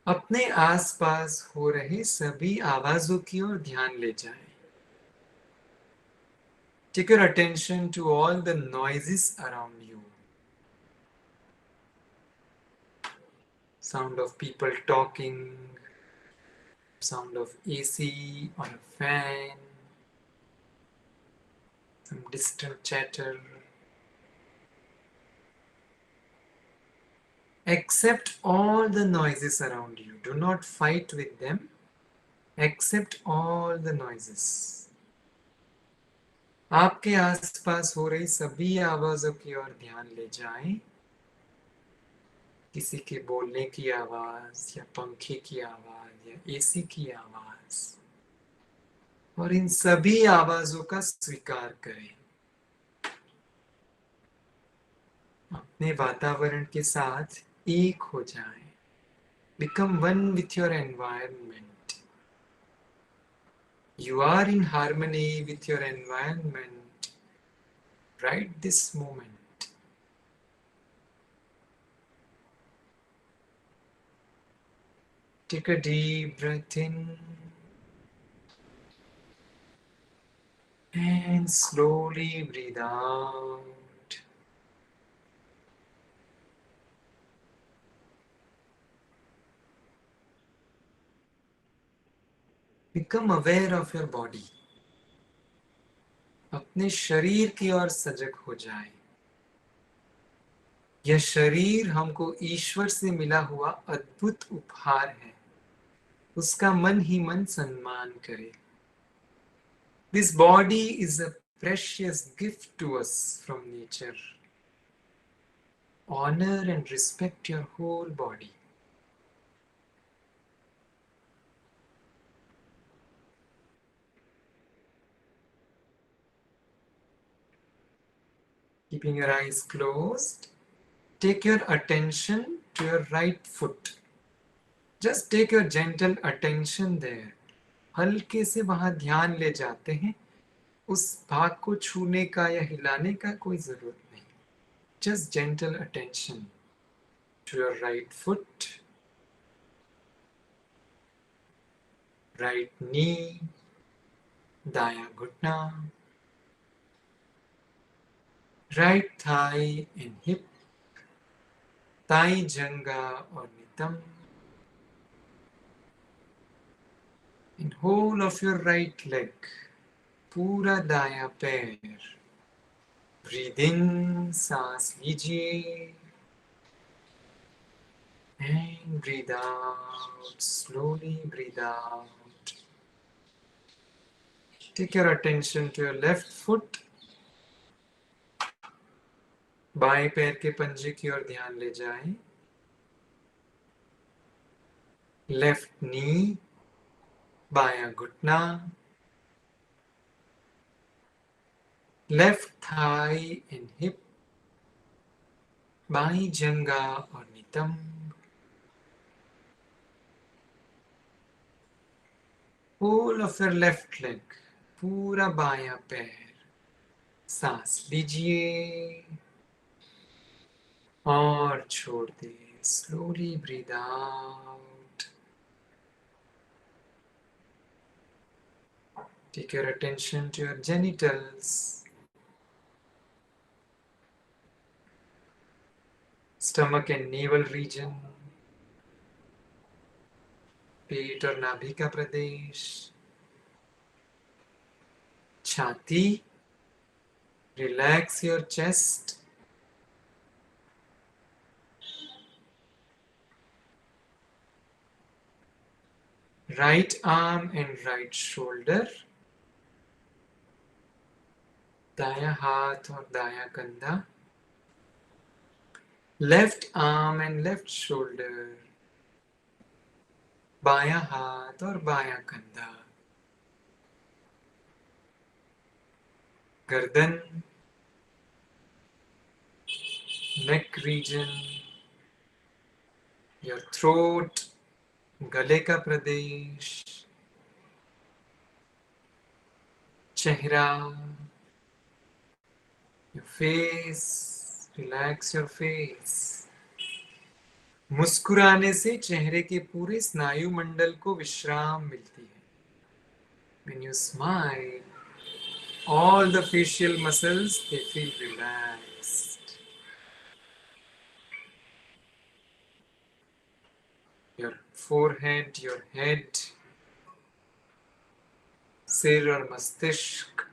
अपने आसपास हो रहे सभी आवाजों की ओर ध्यान ले जाएं. Take your attention to all the noises around you. Sound of people talking, sound of AC on a fan, some distant chatter. Accept all the noises around you. Do not fight with them. Accept all the noises. आपके आसपास हो रही सभी आवाजों की ओर ध्यान ले जाएं. किसी के बोलने की आवाज या पंखे की आवाज या एसी की आवाज, और इन सभी आवाजों का स्वीकार करें. अपने वातावरण के साथ एक हो जाएं. Become one with your environment. You are in harmony with your environment right this moment. Take a deep breath in and slowly breathe out. Become aware of your body. अपने शरीर की ओर सजग हो जाए. यह शरीर हमको ईश्वर से मिला हुआ अद्भुत उपहार है. उसका मन ही मन सम्मान करे. This body is a precious gift to us from nature. Honor and respect your whole body. Keeping your eyes closed, take your attention to your right foot. Just take your gentle attention there. हल्के से वहां ध्यान ले जाते हैं. उस भाग को छूने का या हिलाने का कोई जरूरत नहीं. Just gentle attention to your right foot, right knee, दाया घुटना, right thigh and hip, ताई जंगा और नितंब, and whole of your right leg, पूरा दाया पैर. Breathe in, सांस लीजिए, and breathe out, slowly breathe out. Take your attention to your left foot. बाएं पैर के पंजे की ओर ध्यान ले जाएं. लेफ्ट नी, बायां घुटना, लेफ्ट थाई एंड हिप, बाई जंगा और नितंब. Whole of your left leg, पूरा बायां पैर. सांस लीजिए और छोड़ दे. Slowly breathe out. Take your attention to your genitals, stomach and navel region, पेट और नाभि का प्रदेश, छाती. Relax your chest. Right arm and right shoulder, दायां हाथ और दायां कंधा. Left arm and left shoulder, बायां हाथ और बायां कंधा. गर्दन, neck region, your throat, गले का प्रदेश, चेहरा, your face, relax your face. मुस्कुराने से चेहरे के पूरे स्नायु मंडल को विश्राम मिलती है. When you smile, all the facial muscles, they feel relaxed. Your forehead, your head, सिर और मस्तिष्क,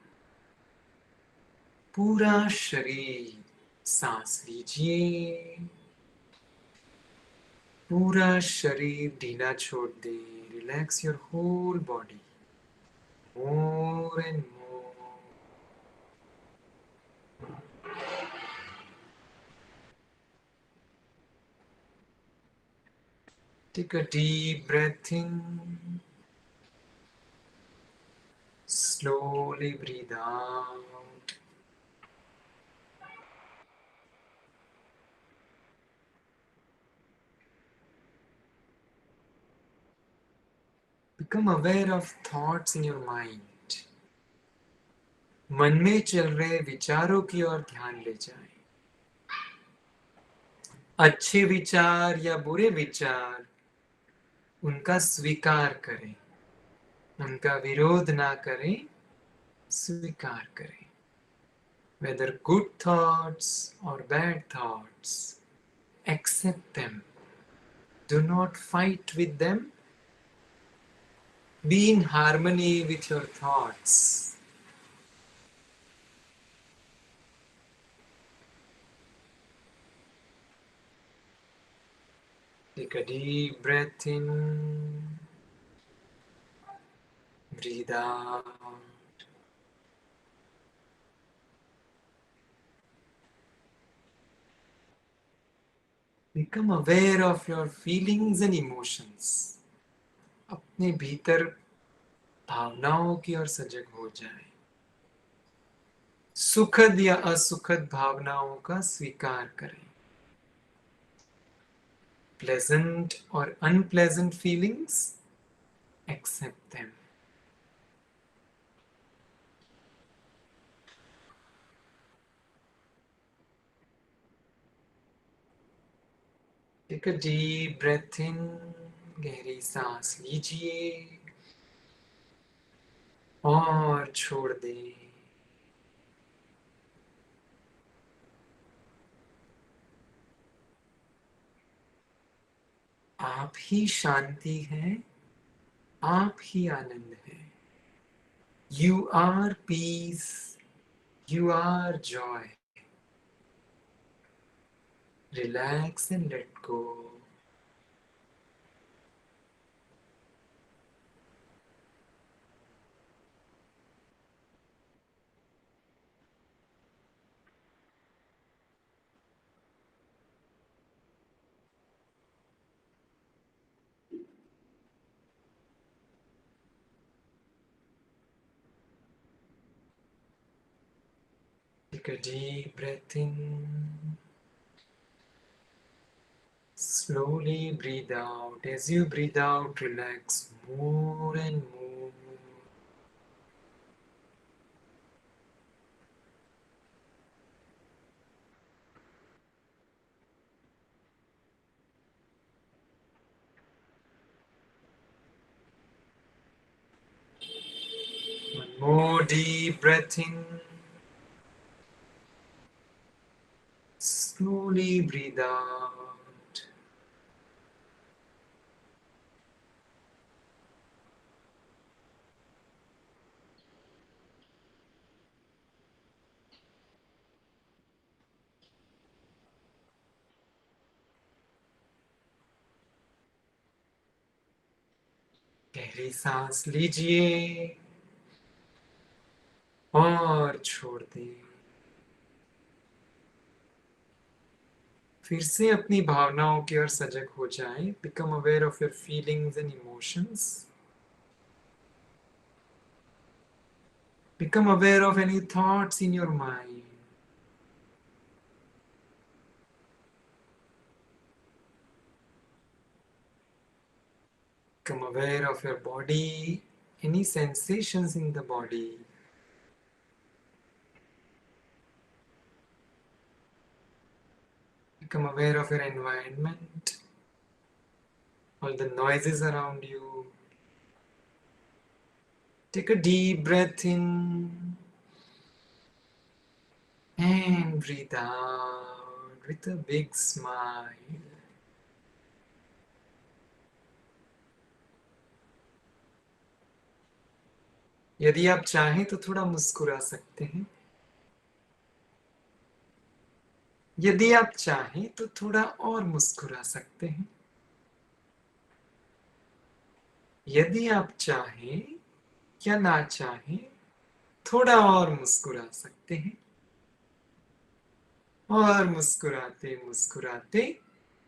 पूरा शरीर. सांस लीजिए, पूरा शरीर ढीला छोड़ दे. relax your whole body more and more. Take a deep breath in. Slowly breathe out. Become aware of thoughts in your mind. मन में चल रहे विचारों की ओर ध्यान ले जाएं. अच्छे विचार या बुरे विचार, उनका स्वीकार करें, उनका विरोध ना करें, स्वीकार करें. Whether good thoughts or bad thoughts, accept them. Do not fight with them. Be in harmony with your thoughts. Take a deep breath in. Breathe out. Become aware of your feelings and emotions. अपने भीतर भावनाओं की ओर सजग हो जाए. सुखद या असुखद भावनाओं का स्वीकार करें. Pleasant or unpleasant feelings, accept them. Take a deep breath in. गहरी सांस लीजिए और छोड़ दें. आप ही शांति हैं, आप ही आनंद हैं. You are peace, you are joy. Relax and let go. Take a deep breath in. Slowly breathe out. As you breathe out, relax more and more. One more deep breath in. Slowly breathe out. गहरी सांस लीजिए और छोड़ दें. फिर से अपनी भावनाओं की ओर सजग हो जाएं. Become aware of your feelings and emotions. Become aware of any thoughts in your mind. Become aware of your body, any sensations in the body. Become aware of your environment, all the noises around you. Take a deep breath in and breathe out with a big smile. यदि आप चाहें तो थोड़ा मुस्कुरा सकते हैं. यदि आप चाहें तो थोड़ा और मुस्कुरा सकते हैं. यदि आप चाहें या ना चाहें थोड़ा और मुस्कुरा सकते हैं, और मुस्कुराते मुस्कुराते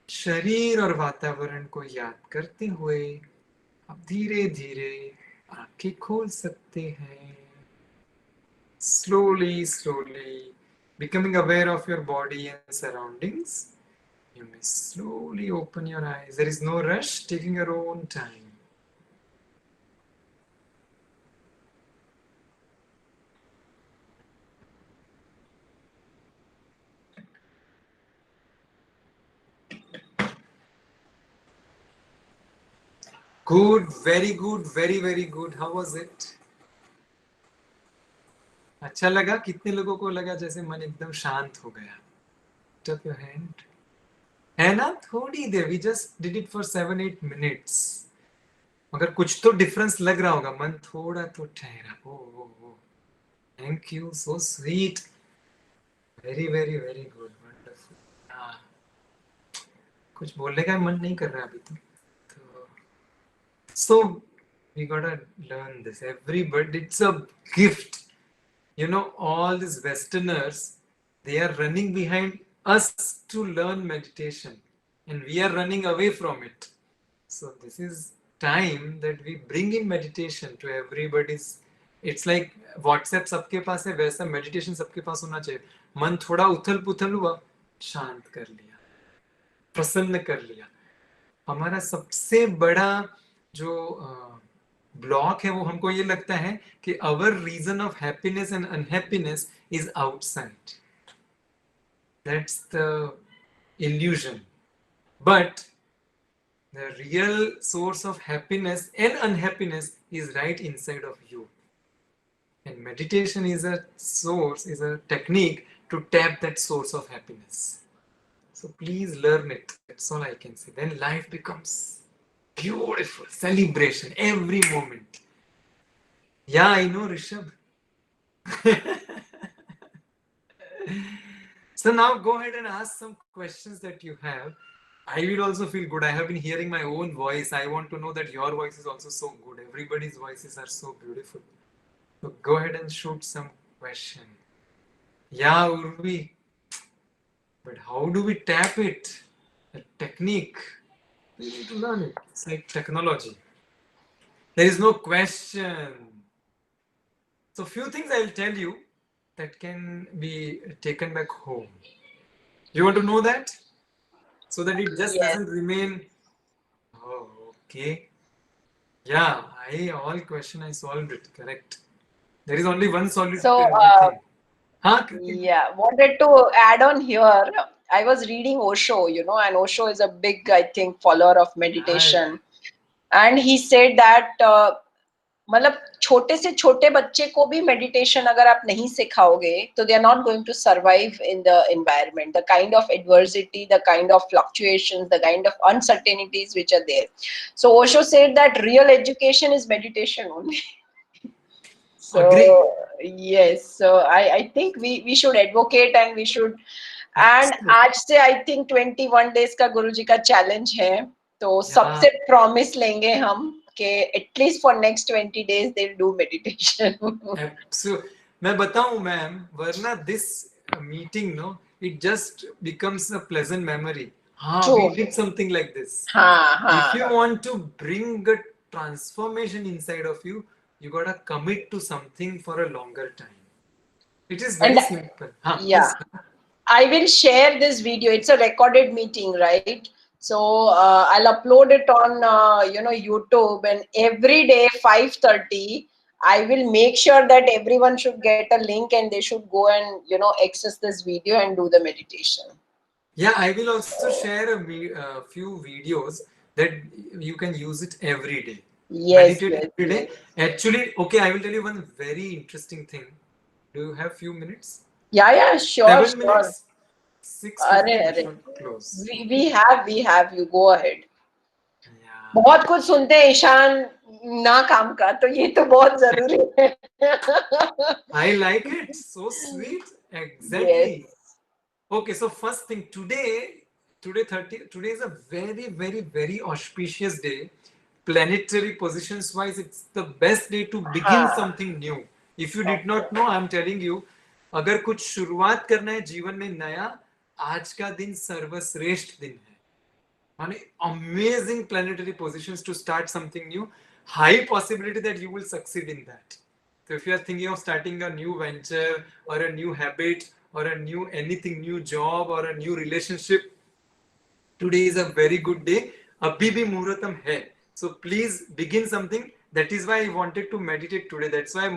शरीर और वातावरण को याद करते हुए आप धीरे धीरे आंखें खोल सकते हैं. Slowly becoming aware of your body and surroundings, you may slowly open your eyes. There is no rush, taking your own time. Good, very good, very good. How was it? अच्छा लगा? कितने लोगों को लगा जैसे मन एकदम शांत हो गया? Put up your hand. है ना? थोड़ी देर. We just did it for 7-8 minutes. मगर कुछ तो डिफरेंस लग रहा होगा. मन थोड़ा तो ठहरा. ओ. Thank you. So sweet. Very good. Wonderful. हाँ. कुछ बोलने का मन नहीं कर रहा अभी तो. So we gotta learn this. Everybody, it's a gift. You know, all these Westerners, they are running behind us to learn meditation, and we are running away from it. So this is time that we bring in meditation to everybody's. It's like WhatsApp सबके पास है, वैसा meditation सबके पास होना चाहिए. मन थोड़ा उथल पुथल हुआ, शांत कर लिया, प्रसन्न कर लिया. हमारा सबसे बड़ा जो ब्लॉक है वो हमको ये लगता है कि our reason of happiness and unhappiness is outside. That's the illusion. But the real source of happiness and unhappiness is right inside of you. And meditation is a source, is a technique to tap that source of happiness. So please learn it. That's all I can say. Then life becomes beautiful. Celebration every moment. Yeah, I know, Rishabh. So now go ahead and ask some questions that you have. I will also feel good. I have been hearing my own voice. I want to know that your voice is also so good. Everybody's voices are so beautiful. So go ahead and shoot some question. Yeah, Urvi. But how do we tap it? A technique. We need to learn it. It's like technology. There is no question. So few things I'll tell you that can be taken back home. You want to know that? So that it just Yes. doesn't remain. Oh, okay. Yeah, all question I solved it. Correct. There is only one solution So, to everything. Huh? yeah, wanted to add on here. I was reading Osho, and Osho is a big, I think, follower of meditation. And he said that मतलब छोटे से छोटे बच्चे को भी meditation अगर आप नहीं सिखाओगे तो they are not going to survive in the environment. The kind of adversity, the kind of fluctuations, the kind of uncertainties which are there. So Osho said that real education is meditation only. So yes, so I think we should advocate and we should. And आज से I think 21 days का गुरुजी का challenge है, तो सबसे promise लेंगे हम कि at least for next 20 days they'll do meditation. So मैं बताऊं मैम, वरना this meeting, no, it just becomes a pleasant memory. We did something like this. If you want to bring a transformation inside of you, you gotta commit to something for a longer time. It is very simple. Yeah, I will share this video. It's a recorded meeting, right? So I'll upload it on YouTube, and every day 5:30 I will make sure that everyone should get a link and they should go and access this video and do the meditation. Yeah, I will also share a few videos that you can use it every day. Yes, meditate every day. Actually, okay, I will tell you one very interesting thing. Do you have few minutes? Yeah, sure. 7 minutes. 6:50 close. We have. You go ahead. बहुत कुछ सुनते हैं ईशान ना काम का, तो ये तो बहुत जरूरी है. I like it. So sweet. Exactly. Yes. Okay, so first thing, today is a very auspicious day planetary positions wise, it's the best day to begin something new. If you did not know, I'm telling you, अगर कुछ शुरुआत करना है जीवन में नया, आज का दिन सर्वश्रेष्ठ दिन है. माने amazing planetary positions to start something new. High possibility that you will succeed in that. So if you are thinking of starting a new venture or a new habit or a new anything, new job or a new relationship, today is a very good day. Abhi bhi muhurtam hai. So please begin something. That is why I wanted to meditate today. That's why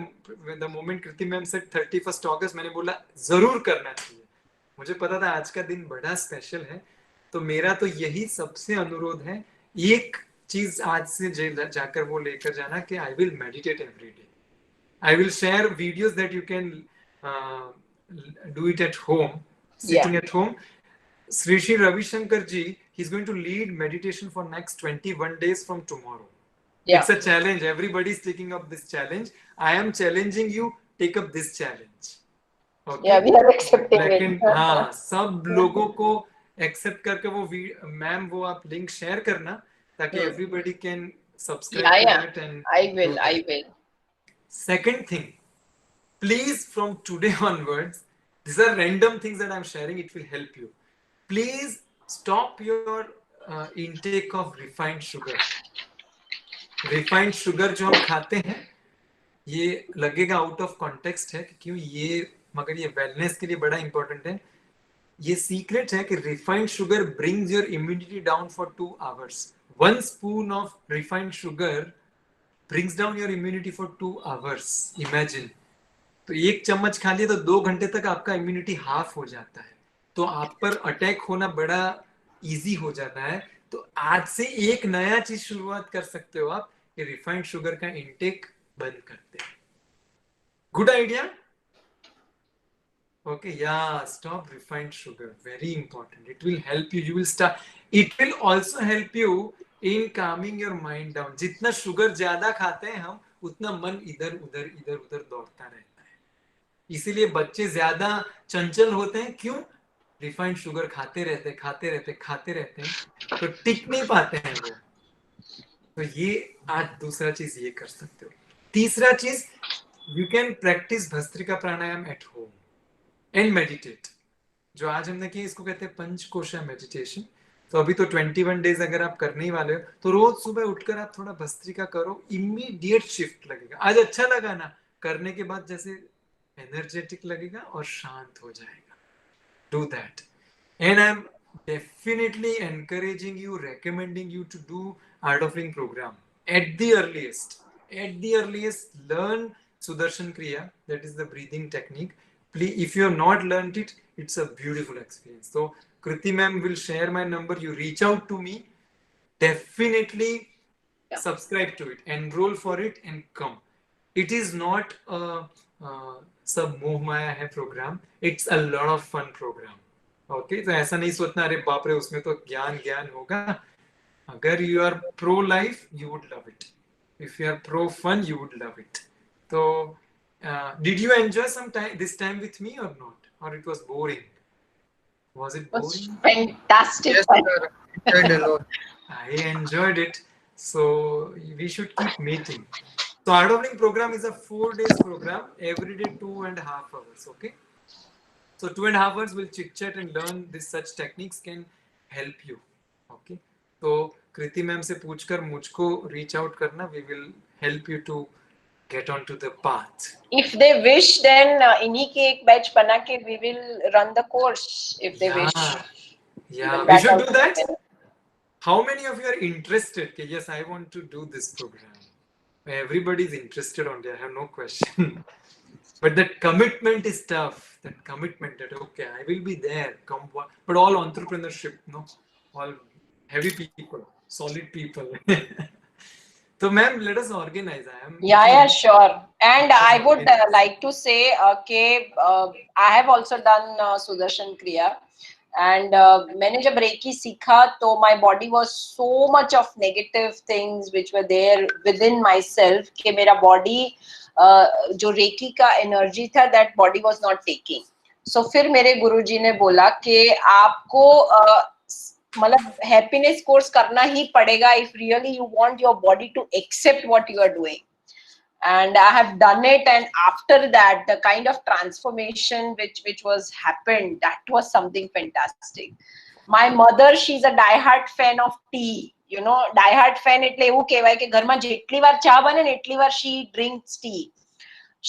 when the moment Kriti ma'am said 31st August, मैंने बोला जरूर करना चाहिए. मुझे पता था आज का दिन बड़ा स्पेशल है. तो मेरा तो यही सबसे अनुरोध है, एक चीज आज से जाकर वो लेकर जाना कि I will meditate every day. I will share videos that you can do it at home, sitting at home. Sri Sri Ravi Shankar ji, he's going to lead meditation for next 21 days from tomorrow. Yeah. It's a challenge. Everybody is taking up this challenge. I am challenging you, take up this challenge. Okay? Yeah, we are accepting it. हाँ, सब लोगों को accept करके वो ma'am वो आप link share करना ताकि everybody can subscribe to it and I will. Second thing, please from today onwards, these are random things that I'm sharing, it will help you. Please stop your intake of refined sugar. Refined sugar जो हम खाते हैं, ये लगेगा out of context है, क्यों ये, मगर ये wellness के लिए बड़ा important है. ये secret है कि refined sugar brings your immunity down for 2 hours. 1 spoon of refined sugar brings down your immunity for 2 hours. Imagine. तो एक चम्मच खा लिया तो 2 घंटे तक आपका इम्यूनिटी हाफ हो जाता है. तो आप पर अटैक होना बड़ा इजी हो जाता है. तो आज से एक नया चीज शुरुआत कर सकते हो आप कि रिफाइंड शुगर का इंटेक बंद करते हैं. Good idea. Okay, yeah, stop refined sugar. Very important. It will help you. You will start. It will also help you in calming your mind down. जितना शुगर ज्यादा खाते हैं हम, उतना मन इधर उधर दौड़ता रहता है. इसीलिए बच्चे ज्यादा चंचल होते हैं. क्यों? रिफाइंड शुगर खाते रहते हैं, तो टिक नहीं पाते हैं वो. तो ये आज दूसरा चीज ये कर सकते हो. तीसरा चीज, you can practice bhastrika pranayama at home and meditate. जो आज हमने किया इसको कहते हैं पंचकोशा मेडिटेशन. तो अभी तो 21 डेज अगर आप करने ही वाले हो तो रोज सुबह उठकर आप थोड़ा भस्त्रिका करो. इमीडिएट शिफ्ट लगेगा. आज अच्छा लगा ना, करने के बाद जैसे एनर्जेटिक लगेगा और शांत हो जाएगा. Do that. And I'm definitely encouraging you, recommending you to do Art of Living program at the earliest. Learn Sudarshan Kriya, that is the breathing technique. Please, if you have not learned it, it's a beautiful experience. So Kriti ma'am will share my number. You reach out to me. Definitely subscribe to it, enroll for it, and come. It is not a सब मोह माया है program. It's a lot of fun program. Okay, तो ऐसा नहीं सोचना अरे बाप रे उसमें तो ज्ञान होगा. अगर you are pro life, you would love it. If you are pro fun, you would love it. तो did you enjoy this time with me or not, or it was boring? Was it boring? It was fantastic. Yes, sir. Enjoyed a lot. I enjoyed it. So we should keep meeting. So Art of Living program is a 4 days program, every day 2.5 hours. Okay, so 2.5 hours we'll chit chat and learn this such techniques can help you. Okay, तो कृति ma'am से पूछकर मुझको reach out करना. We will help you to get onto the path. If they wish, then इन्हीं के एक batch बना के we will run the course. If they wish. Yeah, we should do that. How many of you are interested? Okay, yes, I want to do this program. Everybody is interested on it. I have no question. But that commitment is tough. That commitment that okay, I will be there. Come, but all entrepreneurship, no, all heavy people, solid people. So, ma'am, let us organize. Yeah, sure. And I would like to say, okay, I have also done Sudarshan Kriya. And मैंने जब recce सीखा तो my body was so much of negative things which were there within myself कि मेरा body जो recce का energy था that body was not taking. So फिर मेरे गुरुजी ने बोला कि आपको मतलब happiness course करना ही पड़ेगा if really you want your body to accept what you are doing. And I have done it, and after that, the kind of transformation which was happened, that was something fantastic. My mother, she's a diehard fan of tea. You know, diehard fan એટલે એવું કહેવાય કે ઘરમાં જેટલી વાર ચા બને ને એટલી વાર she drinks tea.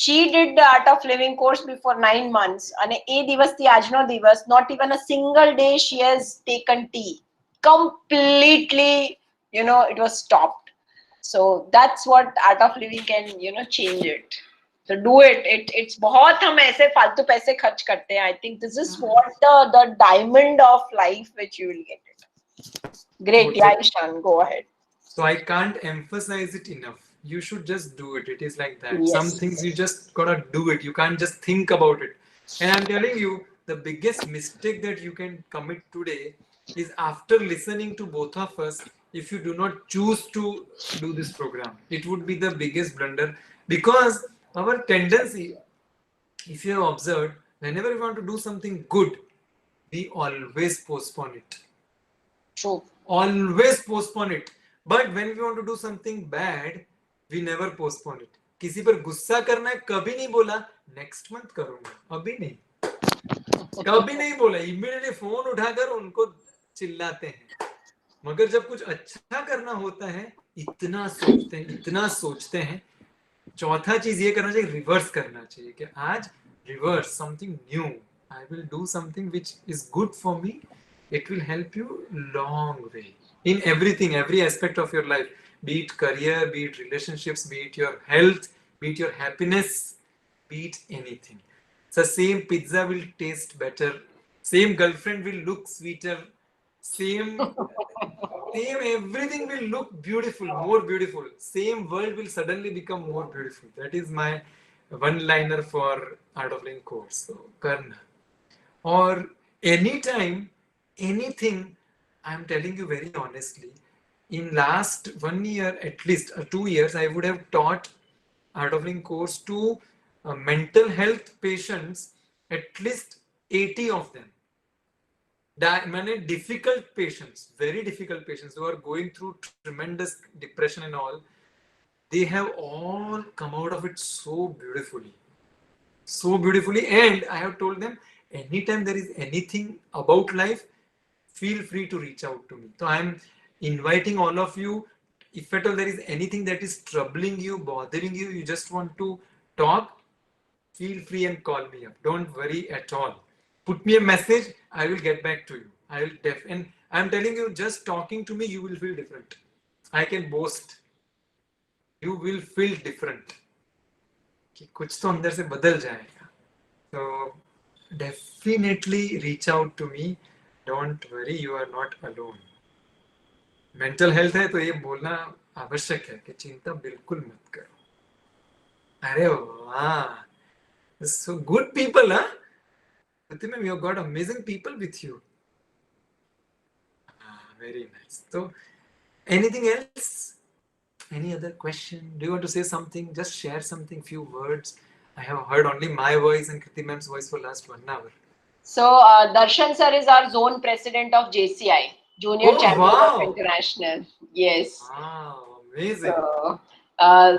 She did the art of living course before 9 months, and a દિવસથી આજનો દિવસ, not even a single day she has taken tea. Completely, you know, it was stopped. So that's what art of living can, you know, change it. So do it. It's बहुत हम ऐसे फालतू पैसे खर्च करते हैं. I think this is what the diamond of life which you will get it. Great, Totally. yeah, Ishan, go ahead. So I can't emphasize it enough. You should just do it. It is like that. Yes. Some things you just gotta do it. You can't just think about it. And I'm telling you, the biggest mistake that you can commit today is after listening to both of us, if you do not choose to do this program, it would be the biggest blunder, because our tendency, if you have observed, whenever we want to do something good, we always postpone it. True. Always postpone it. But when we want to do something bad, we never postpone it. किसी पर गुस्सा करना है, कभी नहीं बोला next month करूंगा, अभी नहीं, कभी नहीं बोला, इमीडिएटली फोन उठाकर उनको चिल्लाते हैं. मगर जब कुछ अच्छा करना होता है, इतना सोचते हैं. चौथा चीज ये करना चाहिए, रिवर्स करना चाहिए कि आज reverse, something new, I will do something which is good for me. It will help you long way in everything, every aspect of your life, be it career, be it relationships, be it your health, be it your happiness, be it anything. So same pizza will taste better, same girlfriend will look sweeter, same everything will look beautiful, more beautiful. Same world will suddenly become more beautiful. That is my one liner for Art of Living course. So karna, or anytime, anything, I'm telling you very honestly, in last 1 year, at least 2 years, I would have taught Art of Living course to mental health patients, at least 80 of them. Many difficult patients, very difficult patients who are going through tremendous depression and all, they have all come out of it so beautifully. So beautifully. And I have told them, anytime there is anything about life, feel free to reach out to me. So I'm inviting all of you, if at all there is anything that is troubling you, bothering you, you just want to talk, feel free and call me up. Don't worry at all. Put me a message, I will get back to you. I will and I'm telling you, just talking to me, you will feel different. I can boast. You will feel different. कि कुछ तो अंदर से बदल जाएगा. So definitely reach out to me. Don't worry, you are not alone. Mental health है तो ये बोलना आवश्यक है कि चिंता बिल्कुल मत करो. अरे वाह, so good people, huh? Pratimam, you have got amazing people with you. Very nice. So anything else? Any other question? Do you want to say something? Just share something, few words. I have heard only my voice and Kriti ma'am's voice for last 1 hour. So Darshan sir is our zone president of JCI, Junior Champion of International. Yes. Wow, amazing.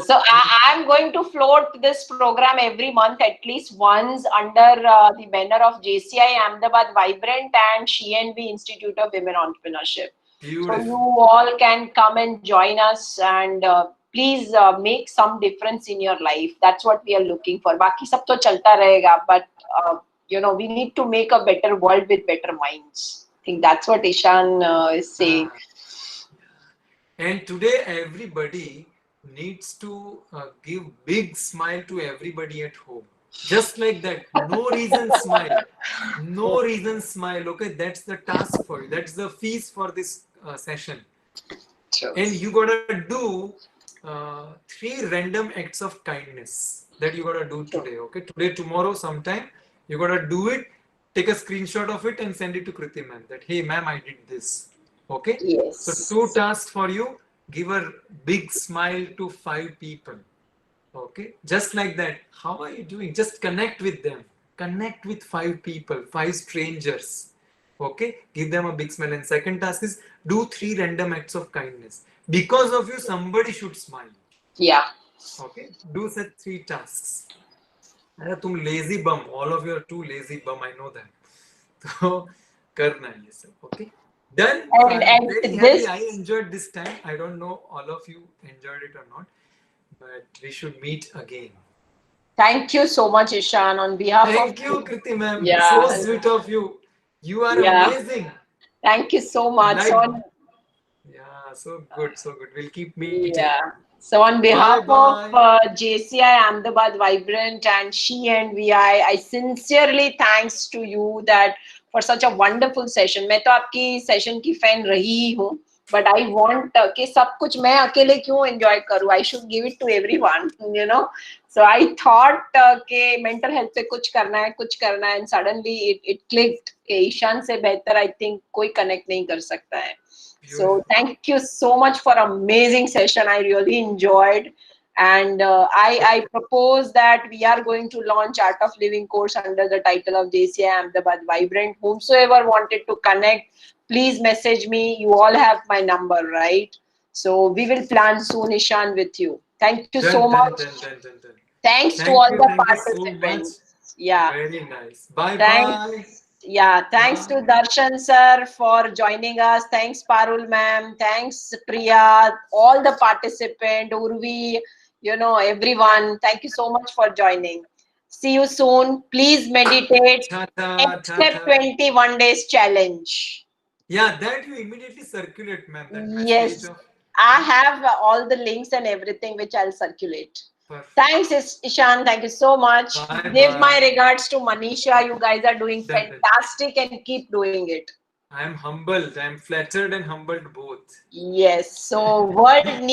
So I'm going to float this program every month, at least once, under the banner of JCI Ahmedabad Vibrant and CNB Institute of Women Entrepreneurship. Beautiful. So you all can come and join us, and please make some difference in your life. That's what we are looking for. Baki sab to chalta rahega, but you know, we need to make a better world with better minds. I think that's what Ishan is saying. And today everybody needs to give big smile to everybody at home. Just like that. No reason smile. No reason smile. Okay, that's the task for you. That's the fees for this session. Sure. And you gotta do 3 random acts of kindness that you gotta do today. Okay, today, tomorrow, sometime you gotta do it. Take a screenshot of it and send it to Kriti ma'am. That, hey ma'am, I did this. Okay. Yes. So 2 tasks for you. Give a big smile to 5 people. Okay, just like that. How are you doing? Just connect with them. Connect with 5 people, 5 strangers. Okay, give them a big smile. And second task is do 3 random acts of kindness. Because of you, somebody should smile. Yeah. Okay, do such 3 tasks. अरे तुम lazy bum, all of you are too lazy bum, I know that. तो करना है ये सब. Okay, done. So I'm very And happy. this, I enjoyed this time. I don't know all of you enjoyed it or not, but we should meet again. thank you so much, Ishan, on behalf Thank of you, Kriti ma'am. yeah, So sweet of you. You are yeah. amazing. Thank you so much. Like, So on, yeah, so good, so good. We'll keep meeting. yeah. So on behalf Bye, of JCI Ahmedabad Vibrant and She and VI, I sincerely thanks to you that for such a wonderful session. मैं तो आपकी session की fan रही ही हूँ, but I want कि सब कुछ मैं अकेले क्यों enjoy करूँ? I should give it to everyone, you know. So I thought कि mental health पे कुछ करना है, and suddenly it clicked कि ईशान से बेहतर I think कोई connect नहीं कर सकता है. So thank you so much for amazing session. I really enjoyed, and I propose that we are going to launch Art of Living course under the title of JCI Ahmedabad Vibrant. Whomsoever wanted to connect, please message me. You all have my number, right? So we will plan soon, Ishan, with you. Thank you so much. done. Thanks to Thank all you the so much. participants. Yeah. Very nice. Bye Thanks. bye. Yeah, thanks to Bye. Darshan sir for joining us. Thanks Parul ma'am. Thanks Priya, all the participants, Urvi, you know, everyone. Thank you so much for joining. See you soon. Please meditate. Tata, Accept tata. 21 days challenge. Yeah, that you immediately circulate, ma'am. That message Yes, of I have all the links and everything which I'll circulate. perfect. Thanks, Ishan. Thank you so much. Bye Give my bye. regards to Manisha. You guys are doing Done. fantastic and keep doing it. I am humbled. I am flattered and humbled both. Yes. So world